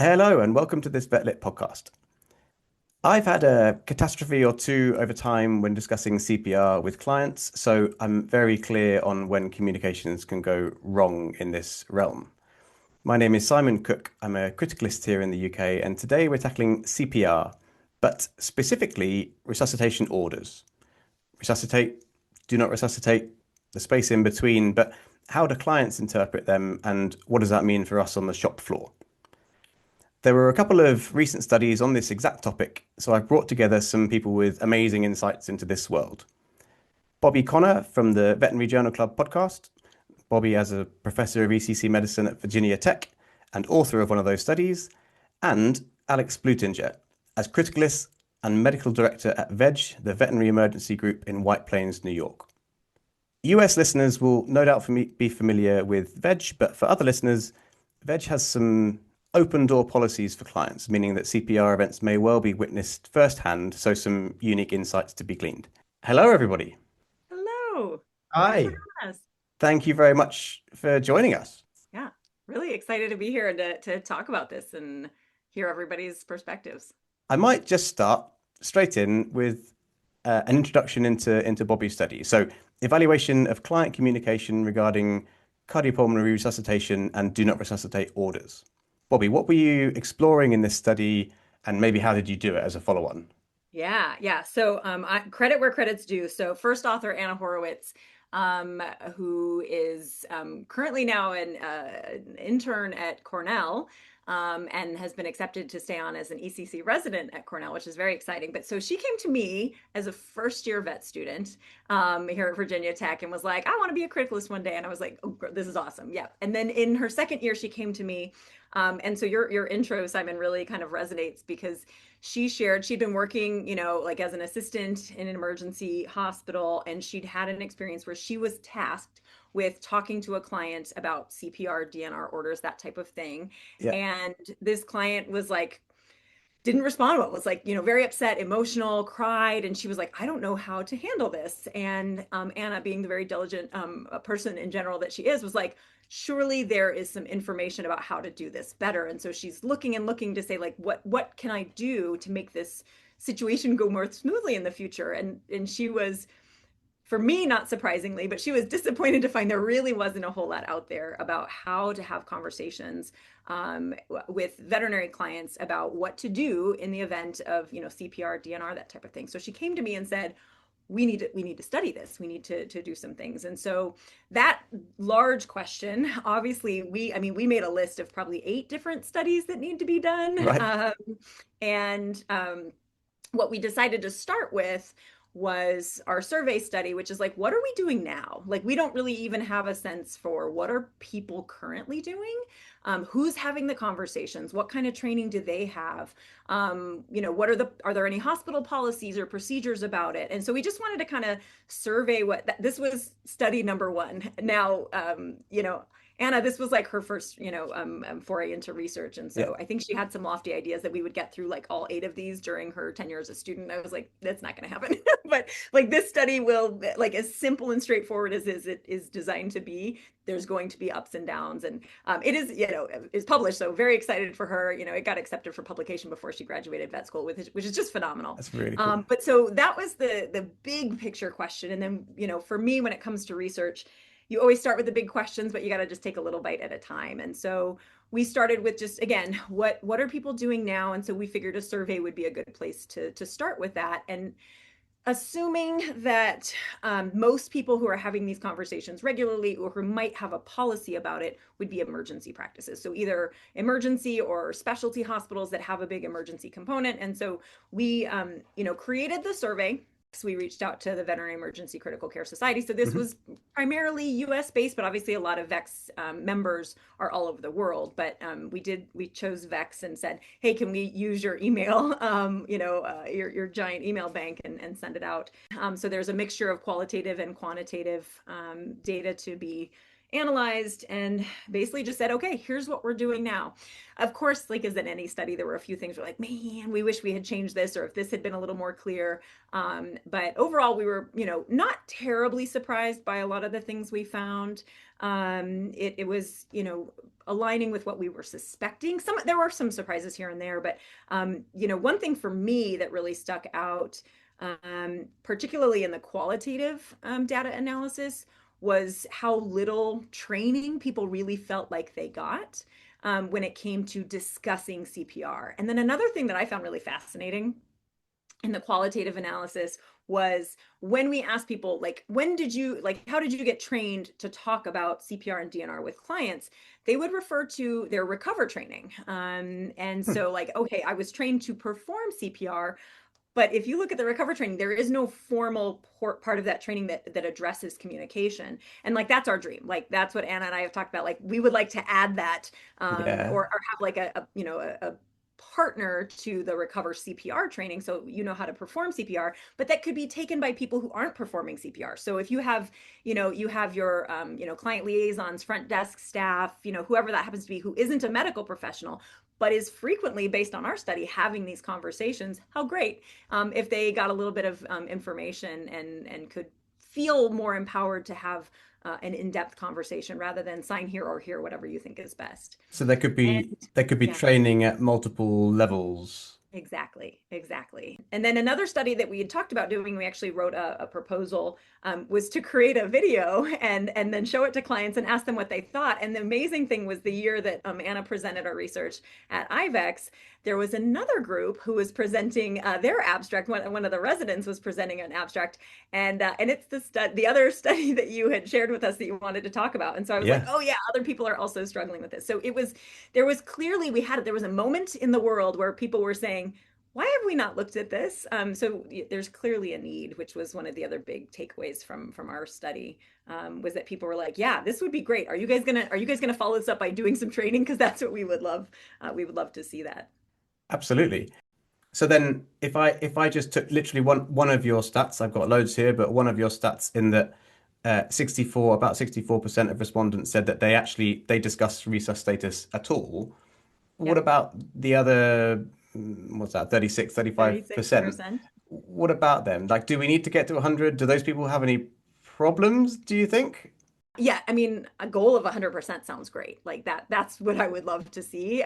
Hello and welcome to this VetLit podcast. I've had a catastrophe or two over time when discussing CPR with clients, so I'm very clear on when communications can go wrong in this realm. My name is Simon Cook. I'm a criticalist here in the UK, and today we're tackling CPR, but specifically resuscitation orders. Resuscitate, do not resuscitate, the space in between, but how do clients interpret them, and what does that mean for us on the shop floor? There were a couple of recent studies on this exact topic, so I've brought together some people with amazing insights into this world. Bobbi Connor from the Veterinary Journal Club podcast. Bobbi as a professor of ECC medicine at Virginia Tech and author of one of those studies, and Alex Blutinger as criticalist and medical director at VEG, the Veterinary Emergency Group in White Plains, New York. US listeners will no doubt be familiar with VEG, but for other listeners, VEG has some open door policies for clients, meaning that CPR events may well be witnessed firsthand, so some unique insights to be gleaned. Hello, everybody. Hello. Thanks for Hi. having us. Thank you very much for joining us. Yeah, really excited to be here to talk about this and hear everybody's perspectives. I might just start straight in with an introduction into Bobbi's study. So, evaluation of client communication regarding cardiopulmonary resuscitation and do not resuscitate orders. Bobbi, what were you exploring in this study, and maybe how did you do it as a follow-on? Yeah. So credit where credit's due. So first author Anna Horowitz, who is currently now an intern at Cornell, and has been accepted to stay on as an ECC resident at Cornell, which is very exciting. But so she came to me as a first year vet student here at Virginia Tech and was like, I want to be a criticalist one day. And I was like, oh, this is awesome. Yeah. And then in her second year, she came to me. And so your intro, Simon, really kind of resonates because she shared she'd been working, like as an assistant in an emergency hospital, and she'd had an experience where she was tasked with talking to a client about CPR, DNR orders, that type of thing. Yeah. And this client was like, didn't respond well, was like, very upset, emotional, cried. And she was like, I don't know how to handle this. And Anna, being the very diligent person in general that she is, was like, surely there is some information about how to do this better. And so she's looking and looking to say, like, what can I do to make this situation go more smoothly in the future? And she was, for me, not surprisingly, but she was disappointed to find there really wasn't a whole lot out there about how to have conversations with veterinary clients about what to do in the event of, CPR, DNR, that type of thing. So she came to me and said, we need to study this. We need to do some things. And so that large question, obviously, we made a list of probably 8 different studies that need to be done. Right. And what we decided to start with was our survey study, which is like, what are we doing now? Like, we don't really even have a sense for what are people currently doing? Who's having the conversations? What kind of training do they have? Are there any hospital policies or procedures about it? And so we just wanted to kind of survey this was study number 1. Now, Anna, this was like her first, foray into research. And Yeah. so I think she had some lofty ideas that we would get through like all 8 of these during her tenure as a student. I was like, that's not going to happen. But like this study will, like, as simple and straightforward as it is designed to be, there's going to be ups and downs. And it is published. So very excited for her. It got accepted for publication before she graduated vet school, which is just phenomenal. That's really cool. But so that was the big picture question. And then, for me, when it comes to research, you always start with the big questions, but you got to just take a little bite at a time. And so we started with just, again, what are people doing now? And so we figured a survey would be a good place to start with that. And assuming that most people who are having these conversations regularly or who might have a policy about it would be emergency practices. So either emergency or specialty hospitals that have a big emergency component. And so we, created the survey. So we reached out to the Veterinary Emergency Critical Care Society. So this was primarily US based, but obviously a lot of VECCS members are all over the world. But we chose VECCS and said, hey, can we use your email, your giant email bank and send it out. So there's a mixture of qualitative and quantitative data to be analyzed and basically just said, okay, here's what we're doing now. Of course, like as in any study, there were a few things where like, man, we wish we had changed this, or if this had been a little more clear. But overall, we were, not terribly surprised by a lot of the things we found. It was, aligning with what we were suspecting. There were some surprises here and there, but one thing for me that really stuck out, particularly in the qualitative data analysis, was how little training people really felt like they got when it came to discussing CPR. And then another thing that I found really fascinating in the qualitative analysis was when we asked people, like, how did you get trained to talk about CPR and DNR with clients? They would refer to their recover training. And so like, okay, I was trained to perform CPR, but if you look at the recover training, there is no formal part of that training that addresses communication. And like, that's our dream. Like, that's what Anna and I have talked about. Like, we would like to add that Yeah. or have like a partner to the recover CPR training, so you know how to perform CPR, but that could be taken by people who aren't performing CPR. So if you have your client liaisons, front desk staff, whoever that happens to be, who isn't a medical professional but is frequently, based on our study, having these conversations, how great if they got a little bit of information and could feel more empowered to have an in-depth conversation rather than sign here or here, whatever you think is best. So there could And be yeah. training at multiple levels. Exactly, exactly. And then another study that we had talked about doing, we actually wrote a proposal, was to create a video and then show it to clients and ask them what they thought. And the amazing thing was the year that Anna presented our research at DACVECC, there was another group who was presenting their abstract. One of the residents was presenting an abstract, and it's the other study that you had shared with us that you wanted to talk about. And so I was like, Yeah. oh yeah, other people are also struggling with this. So there was clearly there was a moment in the world where people were saying, why have we not looked at this? So there's clearly a need, which was one of the other big takeaways from our study, was that people were like, yeah, this would be great. Are you guys gonna follow this up by doing some training? Because that's what we would love. We would love to see that. Absolutely. So then if I just took literally one of your stats, I've got loads here, but one of your stats in that 64% of respondents said that they discussed resuscitators at all. What Yep, about the other, what's that, 36, 35%? 36%. What about them? Like, do we need to get to 100? Do those people have any problems, do you think? Yeah, I mean, a goal of 100% sounds great. Like that's what I would love to see.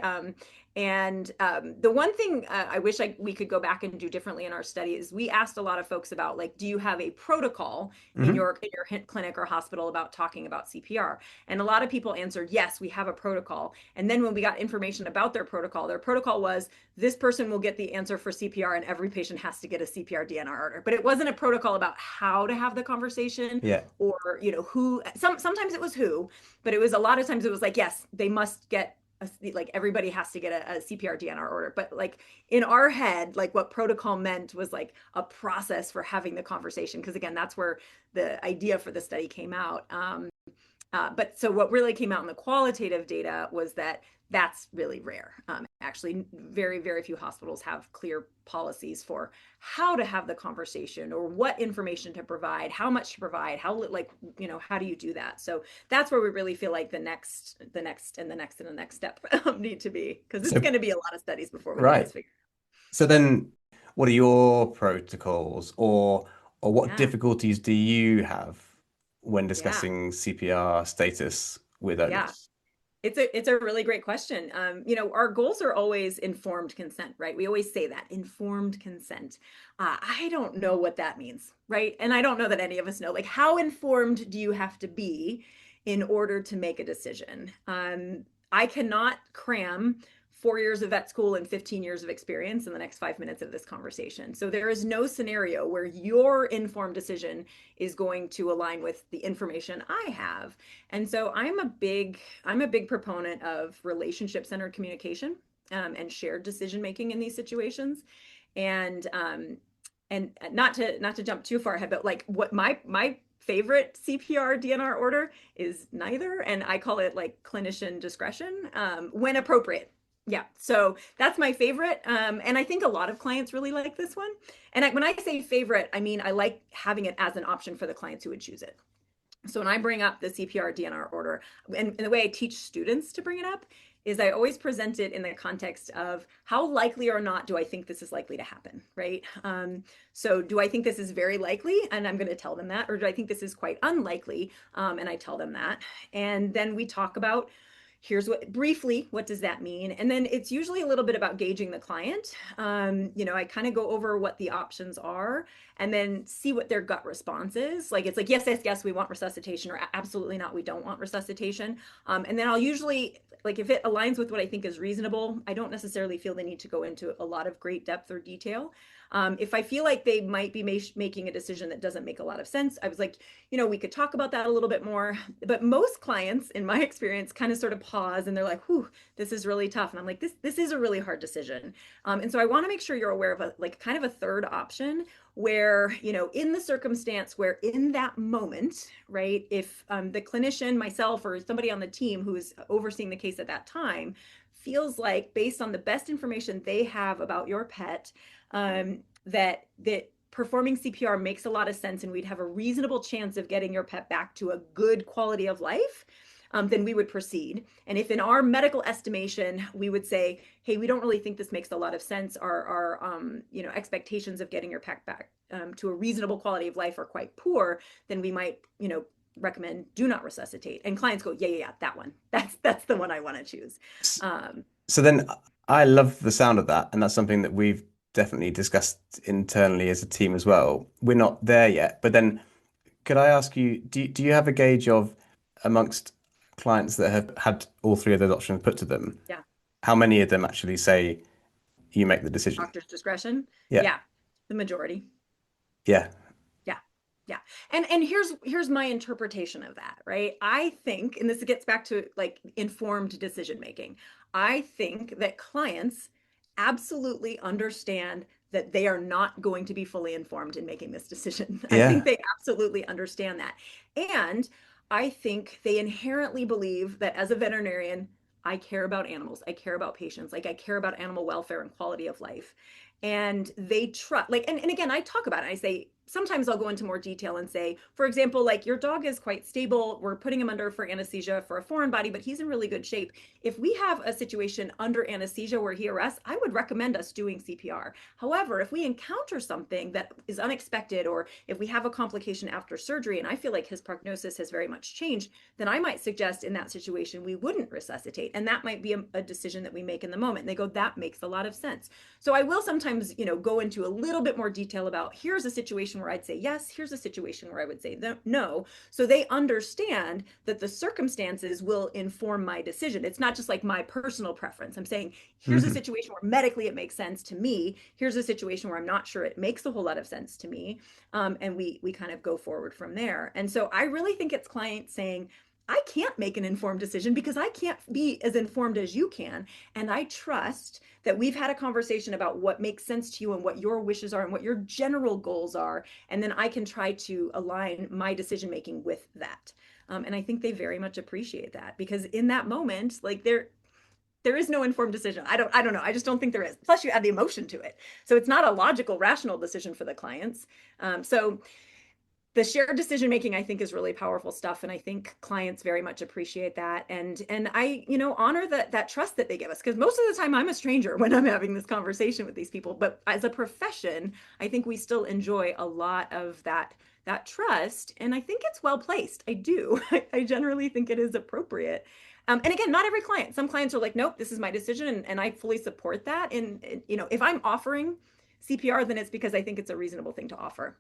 The one thing I wish we could go back and do differently in our study is we asked a lot of folks about, like, do you have a protocol in Hmm. your clinic or hospital about talking about CPR? And a lot of people answered, yes, we have a protocol. And then when we got information about their protocol was, this person will get the answer for CPR and every patient has to get a CPR DNR order. But it wasn't a protocol about how to have the conversation Yeah. or who. Sometimes it was who, but it was a lot of times it was like, yes, they must get like everybody has to get a CPR DNR order. But like in our head, like what protocol meant was like a process for having the conversation, because again, that's where the idea for the study came out. But so what really came out in the qualitative data was that that's really rare. Actually, very, very few hospitals have clear policies for how to have the conversation or what information to provide, how much to provide, how do you do that? So that's where we really feel like the next step need to be, because it's So, going to be a lot of studies before we get this right. figured So then what are your protocols or out. what Yeah, difficulties do you have when yeah, discussing CPR status with yeah. owners? It's a really great question. Our goals are always informed consent, right? We always say that, informed consent. I don't know what that means, right? And I don't know that any of us know. Like, how informed do you have to be in order to make a decision? I cannot cram 4 years of vet school and 15 years of experience in the next 5 minutes of this conversation. So there is no scenario where your informed decision is going to align with the information I have. And so I'm a big proponent of relationship-centered communication, and shared decision making in these situations. And not to jump too far ahead, but like what my favorite CPR DNR order is neither, and I call it like clinician discretion, when appropriate. Yeah, so that's my favorite, and I think a lot of clients really like this one. And when I say favorite, I mean I like having it as an option for the clients who would choose it. So when I bring up the CPR DNR order, and the way I teach students to bring it up is I always present it in the context of how likely or not do I think this is likely to happen, right? So do I think this is very likely? And I'm going to tell them that, or do I think this is quite unlikely? And I tell them that. And then we talk about here's what briefly, what does that mean? And then it's usually a little bit about gauging the client. I kind of go over what the options are and then see what their gut response is. Like it's like, yes, yes, yes, we want resuscitation, or absolutely not, we don't want resuscitation. And then I'll usually, like if it aligns with what I think is reasonable, I don't necessarily feel the need to go into a lot of great depth or detail. If I feel like they might be making a decision that doesn't make a lot of sense, I was like, we could talk about that a little bit more. But most clients, in my experience, kind of sort of pause and they're like, whew, this is really tough. And I'm like, this is a really hard decision. And so I want to make sure you're aware of kind of a third option where, in the circumstance where in that moment, right, if the clinician, myself, or somebody on the team who is overseeing the case at that time feels like based on the best information they have about your pet, that performing CPR makes a lot of sense and we'd have a reasonable chance of getting your pet back to a good quality of life, then we would proceed. And if in our medical estimation, we would say, hey, we don't really think this makes a lot of sense, our expectations of getting your pet back to a reasonable quality of life are quite poor, then we might, recommend do not resuscitate. And clients go, yeah, that one. That's the one I want to choose. So then I love the sound of that, and that's something that we've definitely discussed internally as a team as well. We're not there yet, but then could I ask you, do you have a gauge of amongst clients that have had all three of those options put to them, Yeah. how many of them actually say you make the decision? Doctor's discretion. Yeah. Yeah. The majority. Yeah. Yeah. Yeah. And here's my interpretation of that, right? I think, and this gets back to like informed decision making. I think that clients absolutely understand that they are not going to be fully informed in making this decision. I think Yeah. they absolutely understand that. And I think they inherently believe that as a veterinarian, I care about animals. I care about patients. Like I care about animal welfare and quality of life. And they trust, like, and again, I talk about it. I say, sometimes I'll go into more detail and say, for example, like your dog is quite stable. We're putting him under for anesthesia for a foreign body, but he's in really good shape. If we have a situation under anesthesia where he arrests, I would recommend us doing CPR. However, if we encounter something that is unexpected, or if we have a complication after surgery and I feel like his prognosis has very much changed, then I might suggest in that situation we wouldn't resuscitate. And that might be a decision that we make in the moment. And they go, that makes a lot of sense. So I will sometimes, go into a little bit more detail about here's a situation where I'd say yes, here's a situation where I would say no. So they understand that the circumstances will inform my decision. It's not just like my personal preference. I'm saying here's a Hmm. situation where medically it makes sense to me. Here's a situation where I'm not sure it makes a whole lot of sense to me. And we kind of go forward from there. And so I really think it's clients saying, I can't make an informed decision because I can't be as informed as you can. And I trust that we've had a conversation about what makes sense to you and what your wishes are and what your general goals are. And then I can try to align my decision making with that. And I think they very much appreciate that because in that moment, like there is no informed decision. I don't know. I just don't think there is. Plus, you add the emotion to it, so it's not a logical, rational decision for the clients. So the shared decision making I think is really powerful stuff, and I think clients very much appreciate that, and I honor that trust that they give us, because most of the time I'm a stranger when I'm having this conversation with these people, but as a profession I think we still enjoy a lot of that trust, and I think it's well placed. I do. I generally think it is appropriate. And again, not every client. Some clients are like, nope, this is my decision, and I fully support that. And if I'm offering CPR, then it's because I think it's a reasonable thing to offer.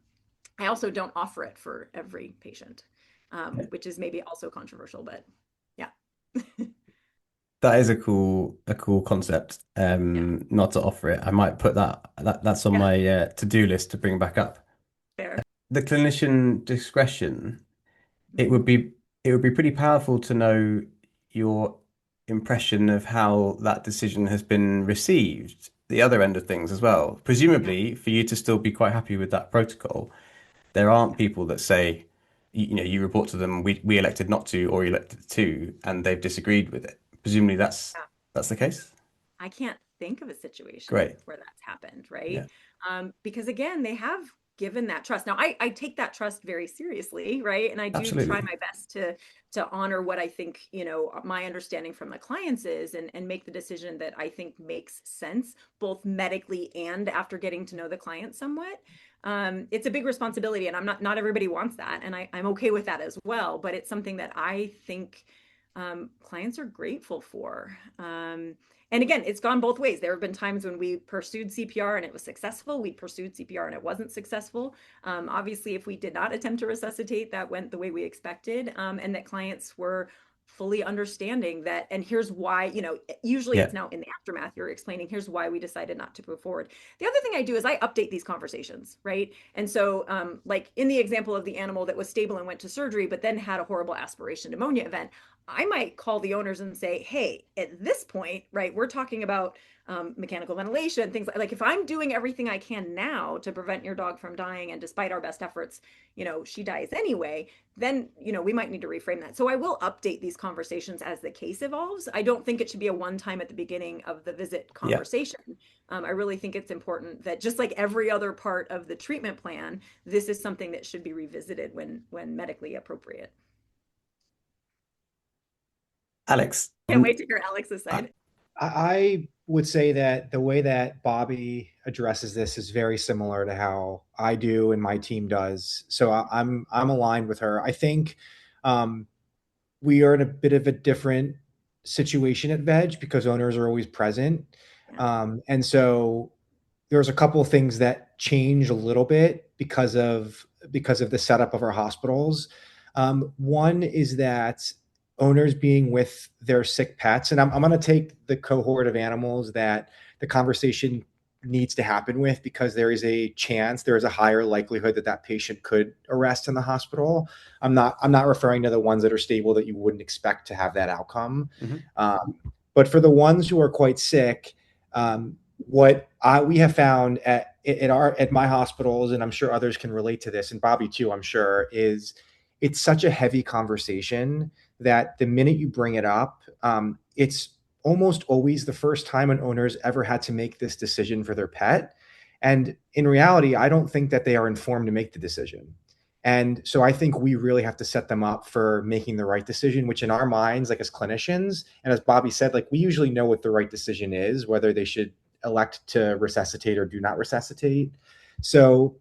I also don't offer it for every patient, which is maybe also controversial, but yeah. That is a cool concept. Yeah. Not to offer it. I might put that's on Yeah. my to-do list to bring back up. Fair. The clinician discretion, it Mhm. would be it would be pretty powerful to know your impression of how that decision has been received, the other end of things as well. Yeah. Presumably, for you to still be quite happy with that protocol, there aren't Yeah. people that say, you report to them, we elected not to, or elected to, and they've disagreed with it. Presumably, that's Yeah. that's the case. I can't think of a situation Great. where that's happened, right? Yeah. Because again, they have given that trust. Now, I take that trust very seriously, right? And I do try Absolutely. my best to honor what I think, my understanding from the clients is, and make the decision that I think makes sense, both medically and after getting to know the client somewhat. It's a big responsibility, and not everybody wants that, and I'm okay with that as well. But it's something that I think clients are grateful for. And again, it's gone both ways. There have been times when we pursued CPR and it was successful. We pursued CPR and it wasn't successful. Obviously, if we did not attempt to resuscitate, that went the way we expected, and that clients were fully understanding that. And here's why, usually Yeah. it's now in the aftermath, you're explaining, here's why we decided not to move forward. The other thing I do is I update these conversations, right? And so, like in the example of the animal that was stable and went to surgery, but then had a horrible aspiration pneumonia event, I might call the owners and say, hey, at this point, right, we're talking about mechanical ventilation, things like if I'm doing everything I can now to prevent your dog from dying, and despite our best efforts, she dies anyway, then, we might need to reframe that. So I will update these conversations as the case evolves. I don't think it should be a one time at the beginning of the visit Yeah. conversation. I really think it's important that, just like every other part of the treatment plan, this is something that should be revisited when medically appropriate. Alex, Can't wait to hear Alex's side. I would say that the way that Bobbi addresses this is very similar to how I do and my team does. So I'm aligned with her. I think we are in a bit of a different situation at Veg because owners are always present, and so there's a couple of things that change a little bit because of the setup of our hospitals. One is that owners being with their sick pets, and I'm going to take the cohort of animals that the conversation needs to happen with, because there is a higher likelihood that that patient could arrest in the hospital. I'm not referring to the ones that are stable that you wouldn't expect to have that outcome. But for the ones who are quite sick, what we have found at my hospitals, and I'm sure others can relate to this, and Bobbi too, I'm sure, is it's such a heavy conversation that the minute you bring it up, it's almost always the first time an owner's ever had to make this decision for their pet. And in reality, I don't think that they are informed to make the decision. And so I think we really have to set them up for making the right decision, which in our minds, like as clinicians, and as Bobbi said, like we usually know what the right decision is, whether they should elect to resuscitate or do not resuscitate. So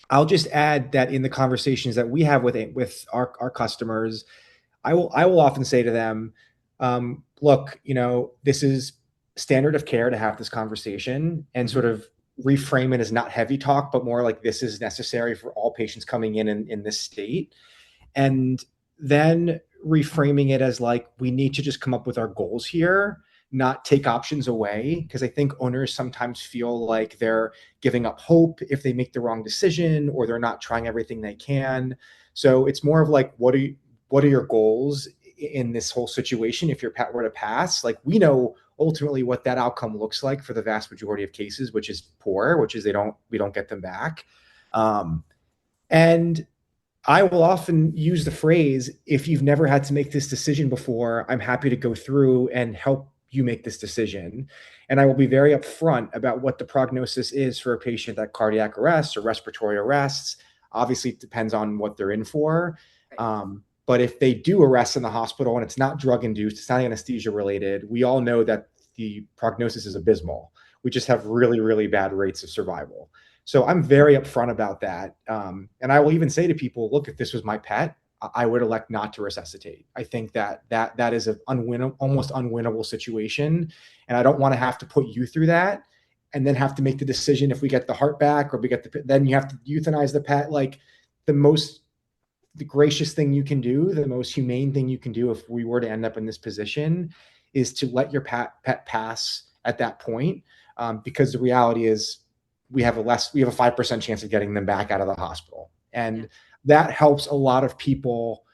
I'll just add that in the conversations that we have with our customers, I will often say to them, look, this is standard of care to have this conversation, and sort of reframe it as not heavy talk, but more like this is necessary for all patients coming in this state. And then reframing it as like, we need to just come up with our goals here, not take options away. Because I think owners sometimes feel like they're giving up hope if they make the wrong decision, or they're not trying everything they can. So it's more of like, what are your goals in this whole situation? If your pet were to pass, like we know ultimately what that outcome looks like for the vast majority of cases, which is poor, which is we don't get them back. And I will often use the phrase, if you've never had to make this decision before, I'm happy to go through and help you make this decision. And I will be very upfront about what the prognosis is for a patient that cardiac arrests or respiratory arrests. Obviously, it depends on what they're in for. But if they do arrest in the hospital and it's not drug induced, it's not anesthesia related, we all know that the prognosis is abysmal. We just have really, really bad rates of survival. So I'm very upfront about that. And I will even say to people, look, if this was my pet, I would elect not to resuscitate. I think that is an almost unwinnable situation. And I don't want to have to put you through that and then have to make the decision if we get the heart back or then you have to euthanize the pet. Like the gracious thing you can do, the most humane thing you can do if we were to end up in this position, is to let your pet pass at that point. Because the reality is we have a 5% chance of getting them back out of the hospital. And that helps a lot of people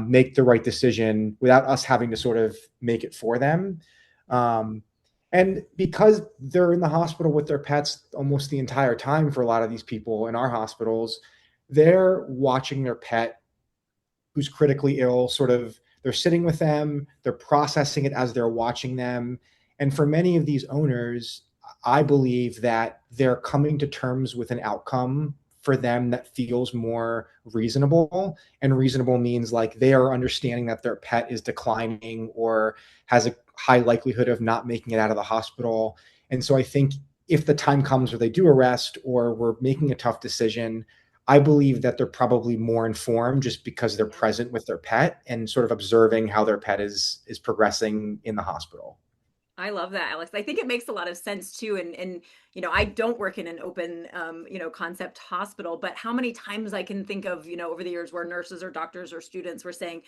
make the right decision without us having to sort of make it for them. And because they're in the hospital with their pets almost the entire time for a lot of these people in our hospitals, they're watching their pet who's critically ill, they're sitting with them, they're processing it as they're watching them. And for many of these owners, I believe that they're coming to terms with an outcome for them that feels more reasonable. And reasonable means like they are understanding that their pet is declining or has a high likelihood of not making it out of the hospital. And so I think if the time comes where they do arrest or we're making a tough decision, I believe that they're probably more informed just because they're present with their pet and sort of observing how their pet is progressing in the hospital. I love that, Alex. I think it makes a lot of sense too. And I don't work in an open, concept hospital, but how many times I can think of, over the years where nurses or doctors or students were saying,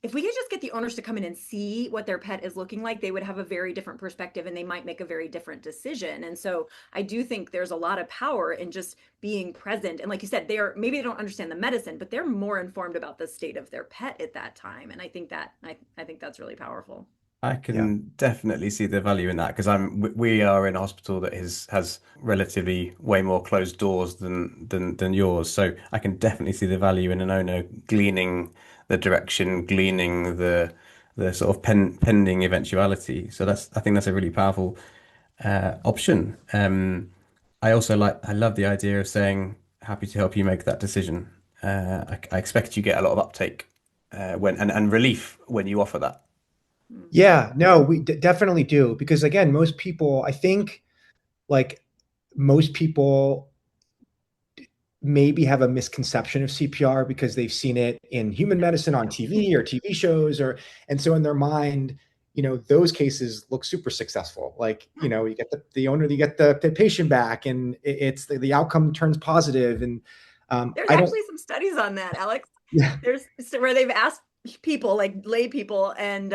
if we could just get the owners to come in and see what their pet is looking like, they would have a very different perspective and they might make a very different decision. And so I do think there's a lot of power in just being present. And like you said, maybe they don't understand the medicine, but they're more informed about the state of their pet at that time. And I think that's really powerful. I Yeah. can definitely see the value in that because we are in a hospital that has relatively way more closed doors than yours. So I can definitely see the value in an owner gleaning the direction, gleaning the sort of pending eventuality. So I think that's a really powerful option. I love the idea of saying happy to help you make that decision. I expect you get a lot of uptake and relief when you offer that. Yeah, no, we definitely do. Because again, most people, I think, like most people maybe have a misconception of CPR because they've seen it in human medicine on TV or TV shows, and so in their mind, those cases look super successful. Like, you get the owner, you get the patient back, and it's the outcome turns positive. And There's I don't, actually some studies on that, Alex. yeah, There's where they've asked people, like lay people, and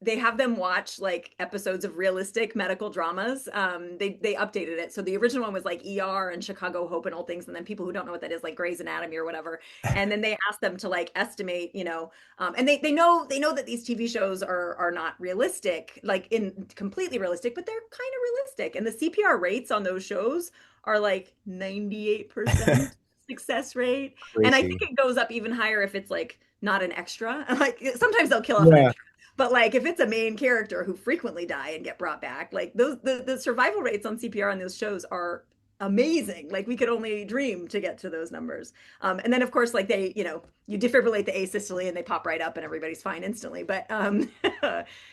they have them watch like episodes of realistic medical dramas. They updated it. So the original one was like ER and Chicago Hope and all things, and then people who don't know what that is, like Grey's Anatomy or whatever. And then they asked them to like estimate, and they know that these TV shows are not realistic, like in completely realistic, but they're kind of realistic. And the CPR rates on those shows are like 98% success rate. And I think crazy. it goes up even higher if it's like not an extra. Like sometimes they'll kill off an Yeah, extra. But like if it's a main character who frequently die and get brought back, like the survival rates on CPR on those shows are amazing. Like we could only dream to get to those numbers. And then of course, like you defibrillate the asystole and they pop right up and everybody's fine instantly. But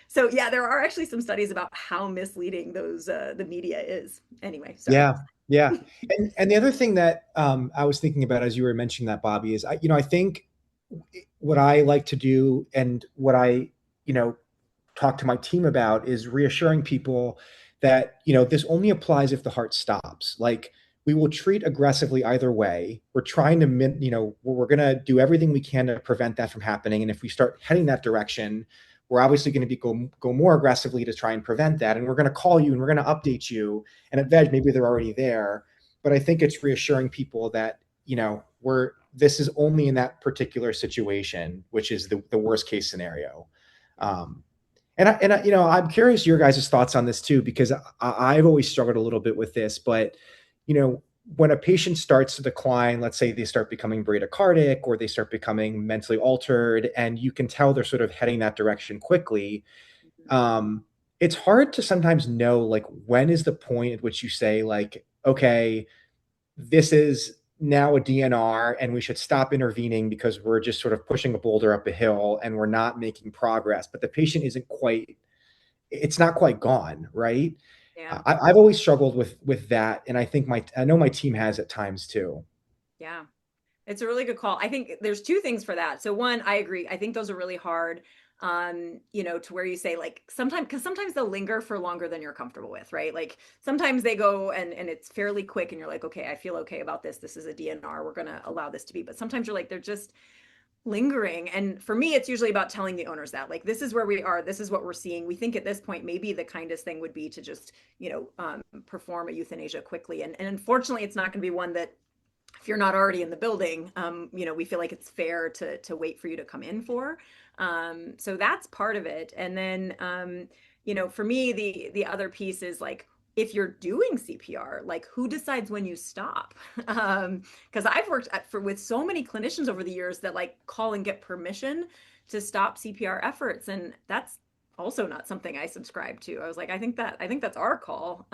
so yeah, there are actually some studies about how misleading the media is. Anyway, sorry. yeah, yeah. And the other thing that I was thinking about as you were mentioning that, Bobby, is I think what I like to do and what I you know talk to my team about is reassuring people that this only applies if the heart stops. Like, we will treat aggressively either way. We're trying to we're going to do everything we can to prevent that from happening, and if we start heading that direction, we're obviously going to go more aggressively to try and prevent that, and we're going to call you and we're going to update you, and at VEG maybe they're already there. But I think it's reassuring people that we're this is only in that particular situation, which is the worst case scenario. um, I'm curious your guys' thoughts on this too, because I've always struggled a little bit with this. But when a patient starts to decline, let's say they start becoming bradycardic or they start becoming mentally altered, and you can tell they're sort of heading that direction quickly. It's hard to sometimes know, like, when is the point at which you say, like, okay, this is now a DNR and we should stop intervening because we're just sort of pushing a boulder up a hill and we're not making progress, but the patient it's not quite gone, right? Yeah. I've always struggled with that, and I know my team has at times too. Yeah. It's a really good call. I think there's two things for that. So one, I agree. I think those are really hard. To where you say like because sometimes they'll linger for longer than you're comfortable with, right? Like sometimes they go and it's fairly quick and you're like, okay, I feel okay about this. This is a DNR. We're gonna allow this to be. But sometimes you're like, they're just lingering. And for me, it's usually about telling the owners that like this is where we are, this is what we're seeing. We think at this point, maybe the kindest thing would be to just, perform a euthanasia quickly. And unfortunately, it's not gonna be one that if you're not already in the building, we feel like it's fair to wait for you to come in for. So that's part of it. And then, for me, the other piece is like, if you're doing CPR, like who decides when you stop? Because I've worked with so many clinicians over the years that like call and get permission to stop CPR efforts, and that's also not something I subscribe to. I was like, I think that's our call.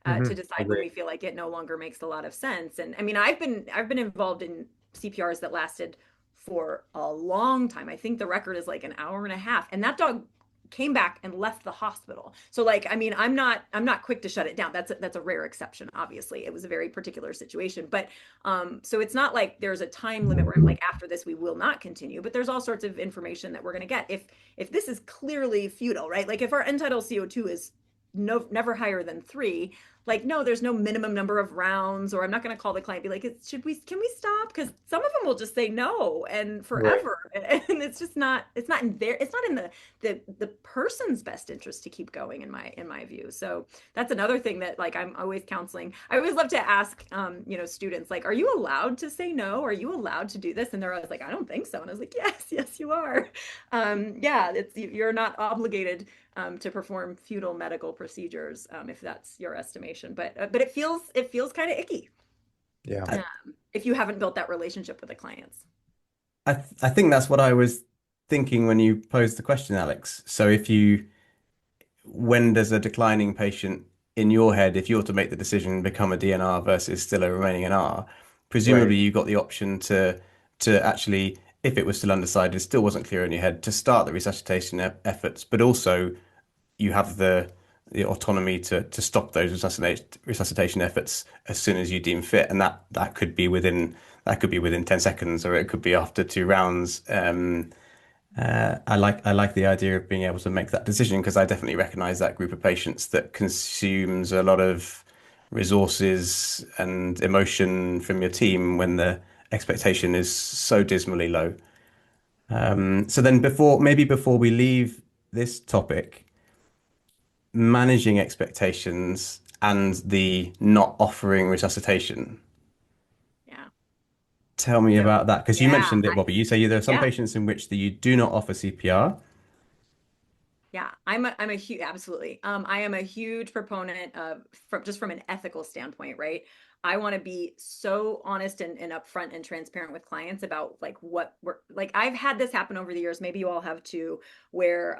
to decide when we feel like it no longer makes a lot of sense. And I mean, I've been involved in CPRs that lasted for a long time. I think the record is like an hour and a half, and that dog came back and left the hospital. So like, I mean, I'm not quick to shut it down. That's a rare exception. Obviously, it was a very particular situation, but so it's not like there's a time limit where I'm like, after this we will not continue. But there's all sorts of information that we're going to get if this is clearly futile, right? Like if our end tidal CO2 is never higher than 3, like, no, there's no minimum number of rounds, or I'm not going to call the client, be like, can we stop? Because some of them will just say no and forever. Right. And it's just not, it's not in the person's best interest to keep going in my view. So that's another thing that like, I'm always counseling. I always love to ask, students, like, are you allowed to say no? Are you allowed to do this? And they're always like, I don't think so. And I was like, yes, you are. You're not obligated to perform futile medical procedures, if that's your estimation. But it feels kind of icky. Yeah. If you haven't built that relationship with the clients. I think that's what I was thinking when you posed the question, Alex. So when there's a declining patient in your head, if you're to make the decision, become a DNR versus still a remaining NR, presumably you got the option to actually, if it was still undecided, still wasn't clear in your head, to start the resuscitation efforts, but also you have the autonomy to stop those resuscitation efforts as soon as you deem fit, and that could be within 10 seconds, or it could be after 2 rounds. I like the idea of being able to make that decision, because I definitely recognize that group of patients that consumes a lot of resources and emotion from your team when the expectation is so dismally low. So then before we leave this topic, managing expectations and the not offering resuscitation. Yeah. Tell me about that, because you mentioned it, Bobbi. You say there are some patients in which you do not offer CPR. Yeah, I'm a huge, absolutely. I am a huge proponent of, from an ethical standpoint, right? I want to be so honest and upfront and transparent with clients about like what we're like. I've had this happen over the years. Maybe you all have too, where,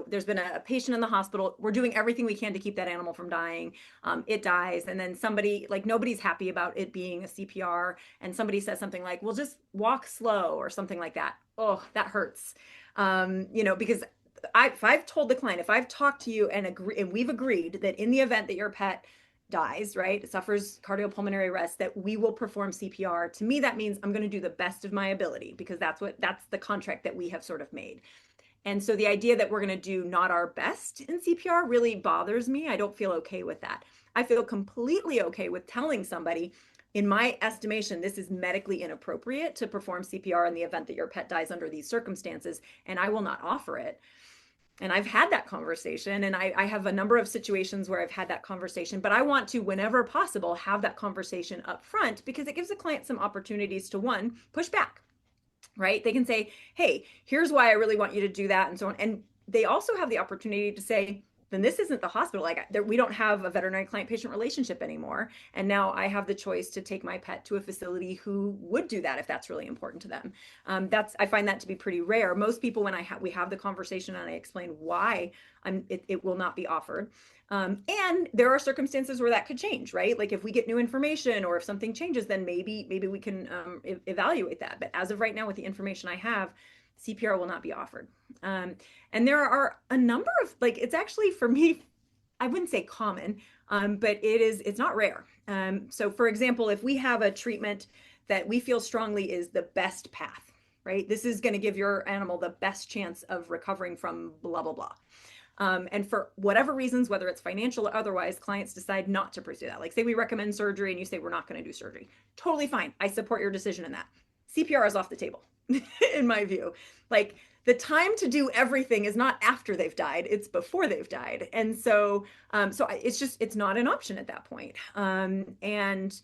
there's been a patient in the hospital. We're doing everything we can to keep that animal from dying. It dies. And then somebody, like, nobody's happy about it being a CPR. And somebody says something like, well, just walk slow or something like that. Oh, that hurts. Because if I've told the client, if I've talked to you and we've agreed that in the event that your pet dies, right, it suffers cardiopulmonary arrest, that we will perform CPR. To me, that means I'm going to do the best of my ability, because that's the contract that we have sort of made. And so the idea that we're going to do not our best in CPR really bothers me. I don't feel okay with that. I feel completely okay with telling somebody, in my estimation, this is medically inappropriate to perform CPR in the event that your pet dies under these circumstances, and I will not offer it. And I've had that conversation, and I have a number of situations where I've had that conversation, but I want to, whenever possible, have that conversation up front, because it gives the client some opportunities to, one, push back, right? They can say, hey, here's why I really want you to do that, and so on. And they also have the opportunity to say, then this isn't the hospital. Like, we don't have a veterinary client-patient relationship anymore. And now I have the choice to take my pet to a facility who would do that if that's really important to them. I find that to be pretty rare. Most people, when we have the conversation and I explain why it will not be offered. And there are circumstances where that could change, right? Like if we get new information or if something changes, then maybe we can evaluate that. But as of right now, with the information I have, CPR will not be offered. And there are a number of, like, it's actually, for me, I wouldn't say common, but it's not rare. So for example, if we have a treatment that we feel strongly is the best path, right? This is going to give your animal the best chance of recovering from blah, blah, blah. And for whatever reasons, whether it's financial or otherwise, clients decide not to pursue that. Like, say we recommend surgery and you say, we're not going to do surgery. Totally fine. I support your decision in that. CPR is off the table, in my view. Like, the time to do everything is not after they've died, it's before they've died. And so, it's not an option at that point. And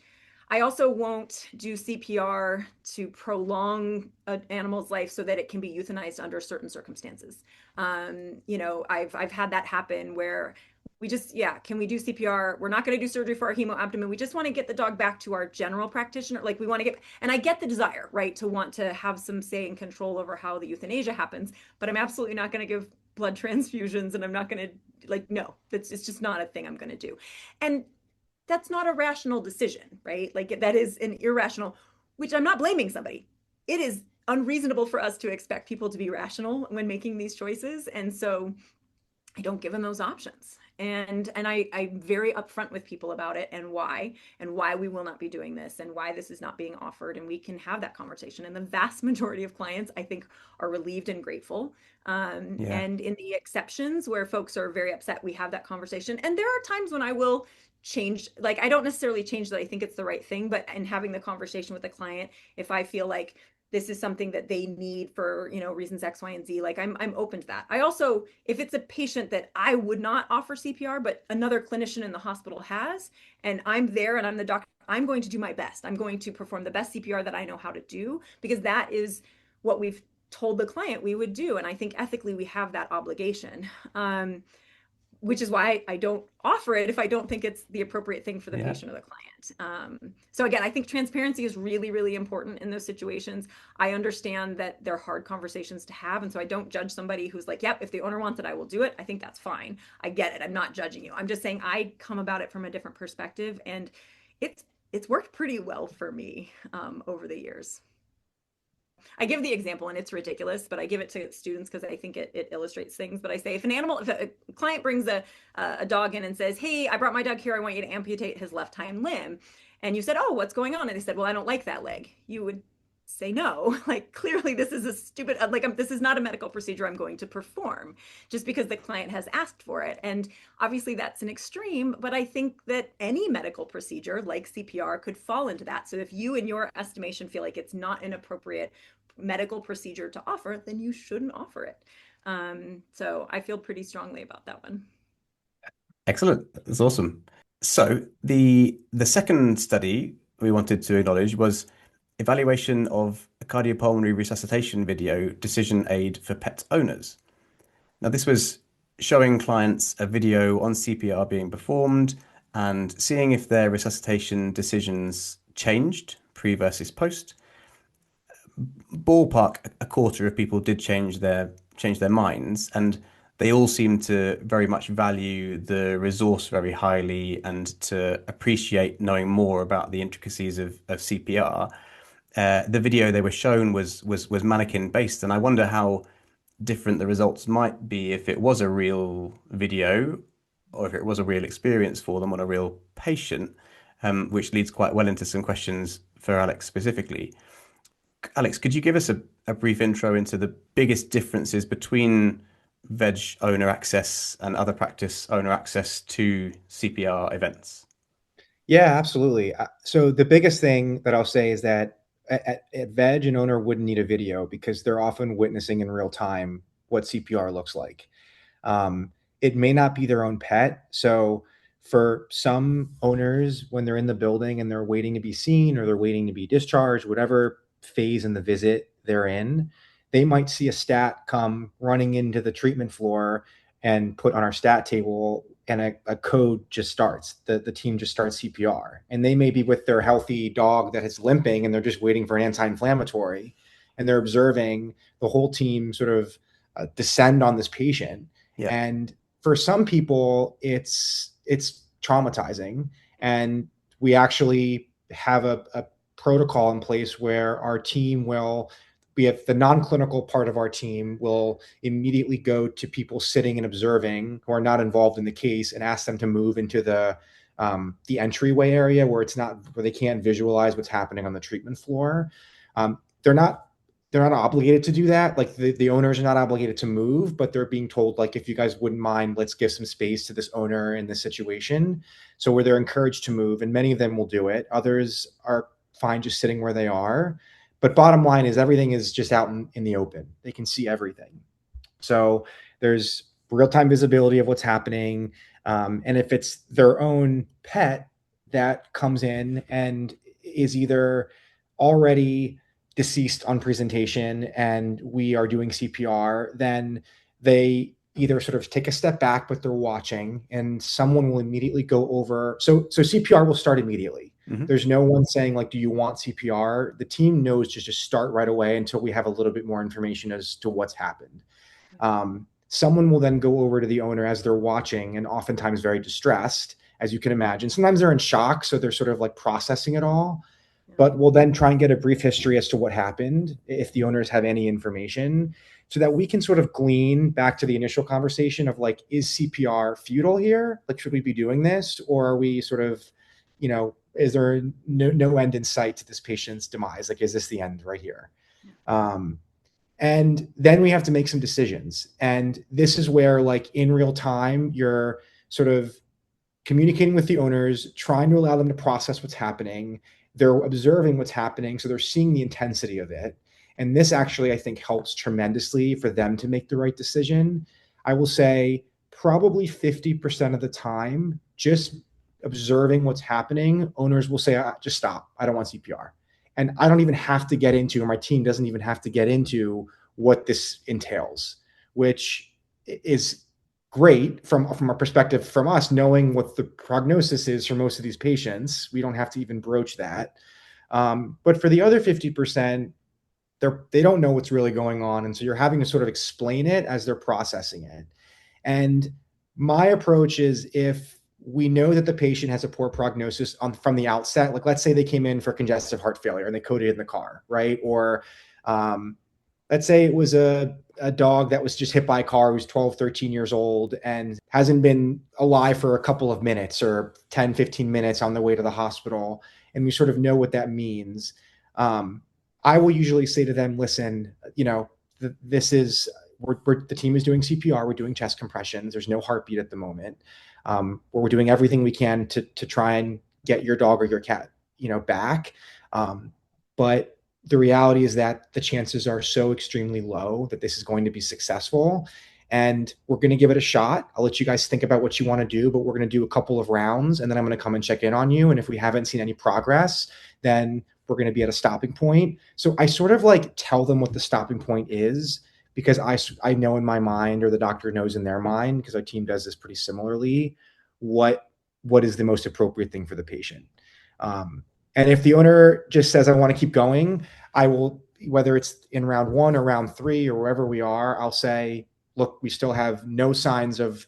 I also won't do CPR to prolong an animal's life so that it can be euthanized under certain circumstances. I've had that happen where we just, can we do CPR? We're not going to do surgery for our hemoabdomen. We just want to get the dog back to our general practitioner. Like, we want to and I get the desire, right, to want to have some say and control over how the euthanasia happens, but I'm absolutely not going to give blood transfusions, and I'm not going to like, no, it's just not a thing I'm going to do. And that's not a rational decision, right? Like that is an irrational, which I'm not blaming somebody. It is unreasonable for us to expect people to be rational when making these choices. And so I don't give them those options. And I'm very upfront with people about it and why we will not be doing this and why this is not being offered. And we can have that conversation. And the vast majority of clients, I think, are relieved and grateful. Yeah. And in the exceptions where folks are very upset, we have that conversation. And there are times when I will change, like I don't necessarily change that I think it's the right thing, but in having the conversation with the client, if I feel like this is something that they need for, you know, reasons X, Y, and Z, like I'm open to that. I also, if it's a patient that I would not offer CPR, but another clinician in the hospital has, and I'm there and I'm the doctor, I'm going to do my best. I'm going to perform the best CPR that I know how to do, because that is what we've told the client we would do. And I think ethically we have that obligation. Which is why I don't offer it if I don't think it's the appropriate thing for the patient or the client. So again, I think transparency is really, really important in those situations. I understand that they're hard conversations to have. And so I don't judge somebody who's like, yep, if the owner wants it, I will do it. I think that's fine. I get it. I'm not judging you. I'm just saying I come about it from a different perspective, and it's worked pretty well for me over the years. I give the example, and it's ridiculous, but I give it to students because I think it illustrates things. But I say, if a client brings a dog in and says, hey, I brought my dog here, I want you to amputate his left hind limb. And you said, oh, what's going on? And they said, well, I don't like that leg. You would say no. Like, clearly this is a stupid, like, this is not a medical procedure I'm going to perform just because the client has asked for it. And obviously that's an extreme, but I think that any medical procedure like CPR could fall into that. So if you, in your estimation, feel like it's not an appropriate medical procedure to offer, then you shouldn't offer it. So I feel pretty strongly about that one. Excellent. That's awesome. So the second study we wanted to acknowledge was evaluation of a cardiopulmonary resuscitation video decision aid for pet owners. Now, this was showing clients a video on CPR being performed and seeing if their resuscitation decisions changed pre versus post. Ballpark, a quarter of people did change their minds, and they all seem to very much value the resource very highly and to appreciate knowing more about the intricacies of CPR. The video they were shown was mannequin based, and I wonder how different the results might be if it was a real video or if it was a real experience for them on a real patient, which leads quite well into some questions for Alex specifically. Alex, could you give us a brief intro into the biggest differences between veg owner access and other practice owner access to CPR events? Yeah, absolutely. So the biggest thing that I'll say is that at veg, an owner wouldn't need a video because they're often witnessing in real time what CPR looks like. It may not be their own pet. So for some owners, when they're in the building and they're waiting to be seen or they're waiting to be discharged, whatever phase in the visit they're in, they might see a stat come running into the treatment floor and put on our stat table, and a code just starts. The team just starts CPR, and they may be with their healthy dog that is limping and they're just waiting for an anti-inflammatory, and they're observing the whole team sort of descend on this patient. Yeah. And for some people, it's traumatizing, and we actually have a protocol in place where our team we have the non-clinical part of our team will immediately go to people sitting and observing who are not involved in the case and ask them to move into the entryway area where they can't visualize what's happening on the treatment floor. They're not obligated to do that. Like the owners are not obligated to move, but they're being told, like, if you guys wouldn't mind, let's give some space to this owner in this situation. So where they're encouraged to move, and many of them will do it. Others are fine just sitting where they are. But bottom line is everything is just out in the open. They can see everything. So there's real-time visibility of what's happening. And if it's their own pet that comes in and is either already deceased on presentation and we are doing CPR, then they either sort of take a step back, but they're watching, and someone will immediately go over. So CPR will start immediately. Mm-hmm. There's no one saying, like, do you want CPR? The team knows to just start right away until we have a little bit more information as to what's happened. someone will then go over to the owner as they're watching, and oftentimes very distressed, as you can imagine. Sometimes they're in shock, so they're sort of like processing it all, but we'll then try and get a brief history as to what happened, if the owners have any information, so that we can sort of glean back to the initial conversation of like, is CPR futile here? Like, should we be doing this? Or are we sort of, is there no end in sight to this patient's demise? Like, is this the end right here? And then we have to make some decisions. And this is where, like, in real time, you're sort of communicating with the owners, trying to allow them to process what's happening. They're observing what's happening, so they're seeing the intensity of it. And this actually, I think, helps tremendously for them to make the right decision. I will say probably 50% of the time, just observing what's happening, owners will say, just stop. I don't want CPR. And I don't even have to get into, or my team doesn't even have to get into what this entails, which is great from a perspective from us, knowing what the prognosis is for most of these patients. We don't have to even broach that. But for the other 50%, they don't know what's really going on. And so you're having to sort of explain it as they're processing it. And my approach is, if we know that the patient has a poor prognosis from the outset, like let's say they came in for congestive heart failure and they coded in the car, right? Or let's say it was a dog that was just hit by a car who's 12, 13 years old and hasn't been alive for a couple of minutes or 10, 15 minutes on their way to the hospital. And we sort of know what that means. I will usually say to them, listen, this is, the team is doing CPR. We're doing chest compressions. There's no heartbeat at the moment. We're doing everything we can to try and get your dog or your cat, back. But the reality is that the chances are so extremely low that this is going to be successful. And we're going to give it a shot. I'll let you guys think about what you want to do, but we're going to do a couple of rounds, and then I'm going to come and check in on you. And if we haven't seen any progress, then we're going to be at a stopping point. So I sort of like tell them what the stopping point is, because I know in my mind, or the doctor knows in their mind, because our team does this pretty similarly, what is the most appropriate thing for the patient. And if the owner just says, I want to keep going, I will, whether it's in round 1 or round 3 or wherever we are, I'll say, look, we still have no signs of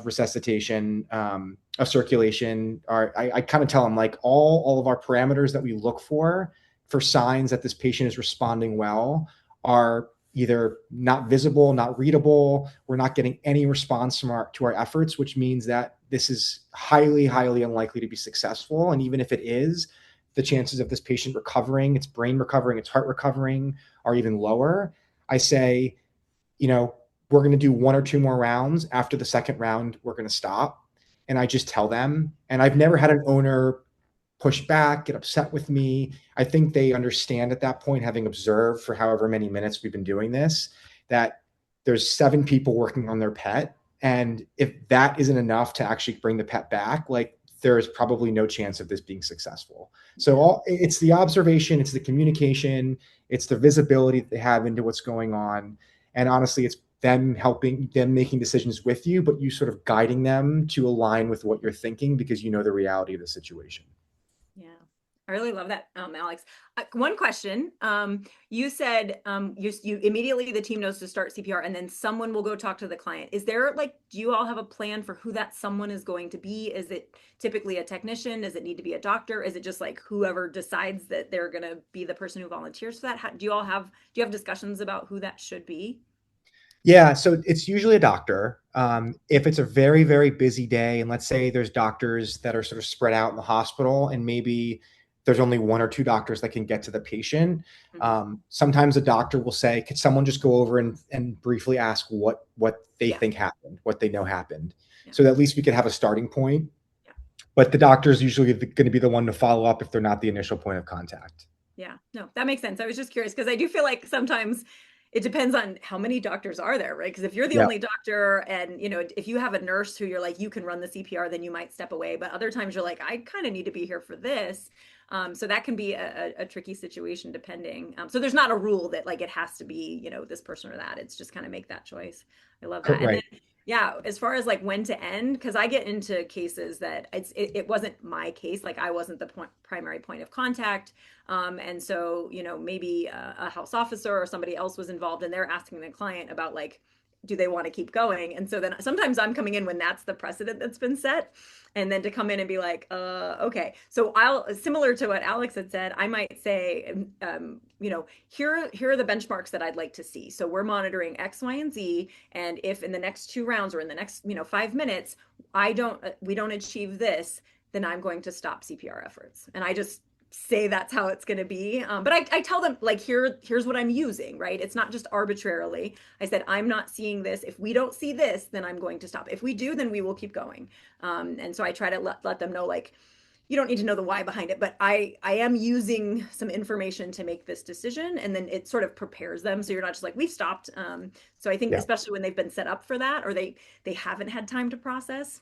resuscitation, of circulation. I kind of tell them, like, all of our parameters that we look for signs that this patient is responding well are either not visible, not readable. We're not getting any response to our efforts, which means that this is highly, highly unlikely to be successful. And even if it is, the chances of this patient recovering, its brain recovering, its heart recovering, are even lower. I say, we're going to do 1 or 2 more rounds. After the second round, we're going to stop. And I just tell them. And I've never had an owner push back, get upset with me. I think they understand at that point, having observed for however many minutes we've been doing this, that there's 7 people working on their pet. And if that isn't enough to actually bring the pet back, like, there is probably no chance of this being successful. So it's the observation, it's the communication, it's the visibility that they have into what's going on. And honestly, it's them making decisions with you, but you sort of guiding them to align with what you're thinking, because you know the reality of the situation. Yeah, I really love that, Alex. One question. You said you immediately, the team knows to start CPR, and then someone will go talk to the client. Is there, like, do you all have a plan for who that someone is going to be? Is it typically a technician? Does it need to be a doctor? Is it just like whoever decides that they're going to be the person who volunteers for that? Do you have discussions about who that should be? Yeah, so it's usually a doctor. If it's a very, very busy day, and let's say there's doctors that are sort of spread out in the hospital, and maybe there's only 1 or 2 doctors that can get to the patient, sometimes a doctor will say, could someone just go over and briefly ask what they think happened, what they know happened, so that at least we could have a starting point. But the doctor is usually going to be the one to follow up if they're not the initial point of contact. Yeah, no, that makes sense. I was just curious, because I do feel like sometimes it depends on how many doctors are there, right? Because if you're the only doctor, and if you have a nurse who you're like, you can run the CPR, then you might step away. But other times you're like, I kind of need to be here for this. So that can be a tricky situation depending. So there's not a rule that, like, it has to be, this person or that. It's just kind of make that choice. I love that. Right. And then, yeah, as far as like when to end, because I get into cases that it wasn't my case, like I wasn't the primary point of contact. And so, maybe a house officer or somebody else was involved, and they're asking the client about, like, do they want to keep going? And so then sometimes I'm coming in when that's the precedent that's been set. And then to come in and be like, okay. So similar to what Alex had said, I might say, here are the benchmarks that I'd like to see. So we're monitoring X, Y, and Z. And if in the next 2 rounds or in the next, 5 minutes, we don't achieve this, then I'm going to stop CPR efforts. And I just say that's how it's going to be. But I tell them, like, here's what I'm using, right? It's not just arbitrarily. I said, I'm not seeing this. If we don't see this, then I'm going to stop. If we do, then we will keep going. And so I try to let them know, like, you don't need to know the why behind it, but I am using some information to make this decision. And then it sort of prepares them. So you're not just like, we've stopped. So I think especially when they've been set up for that, or they haven't had time to process,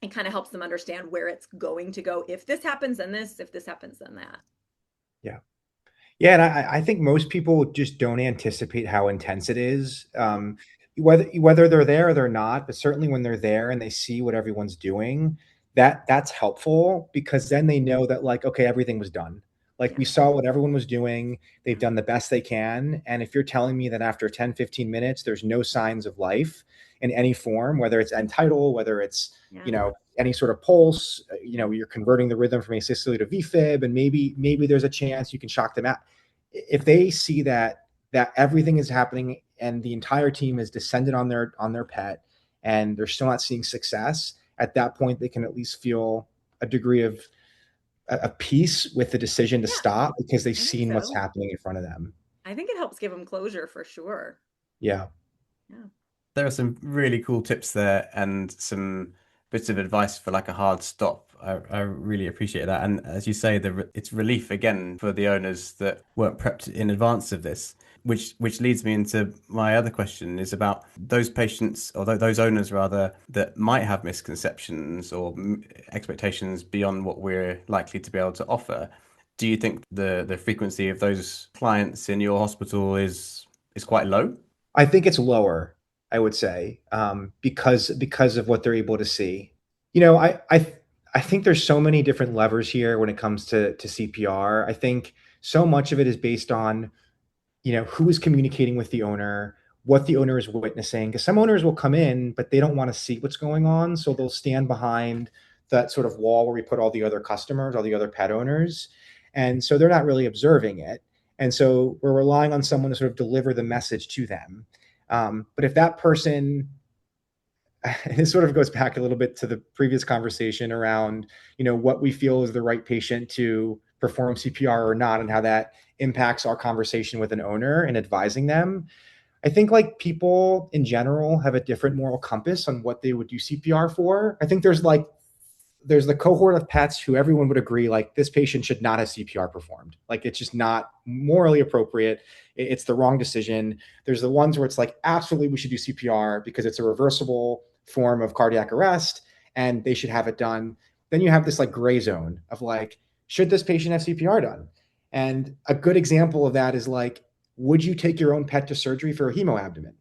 it kind of helps them understand where it's going to go. If this happens, then this. If this happens, then that. Yeah. Yeah. And I think most people just don't anticipate how intense it is. Whether they're there or they're not, but certainly when they're there and they see what everyone's doing, that's helpful, because then they know that, like, okay, everything was done. Like, we saw what everyone was doing. They've done the best they can. And if you're telling me that after 10, 15 minutes, there's no signs of life in any form, whether it's end tidal, whether it's, any sort of pulse, you're converting the rhythm from asystole to VFib, and maybe there's a chance you can shock them out. If they see that everything is happening and the entire team has descended on their pet and they're still not seeing success, at that point, they can at least feel a degree of peace with the decision to stop, because they've seen what's happening in front of them. I think it helps give them closure for sure. Yeah. There are some really cool tips there and some bits of advice for like a hard stop. I really appreciate that. And as you say, it's relief again for the owners that weren't prepped in advance of this, which leads me into my other question, is about those patients, or those owners rather, that might have misconceptions or expectations beyond what we're likely to be able to offer. Do you think the frequency of those clients in your hospital is quite low? I think it's lower, I would say, because of what they're able to see. I think there's so many different levers here when it comes to CPR. I think so much of it is based on, who is communicating with the owner, what the owner is witnessing. Because some owners will come in, but they don't want to see what's going on. So they'll stand behind that sort of wall where we put all the other customers, all the other pet owners. And so they're not really observing it. And so we're relying on someone to sort of deliver the message to them. But if that person, it sort of goes back a little bit to the previous conversation around, what we feel is the right patient to perform CPR or not, and how that impacts our conversation with an owner and advising them. I think, like, people in general have a different moral compass on what they would do CPR for. I think there's the cohort of pets who everyone would agree, like, this patient should not have CPR performed. Like, it's just not morally appropriate. It's the wrong decision. There's the ones where it's like, absolutely, we should do CPR because it's a reversible form of cardiac arrest and they should have it done. Then you have this, like, gray zone of, like, should this patient have CPR done? And a good example of that is, like, would you take your own pet to surgery for a hemoabdomen?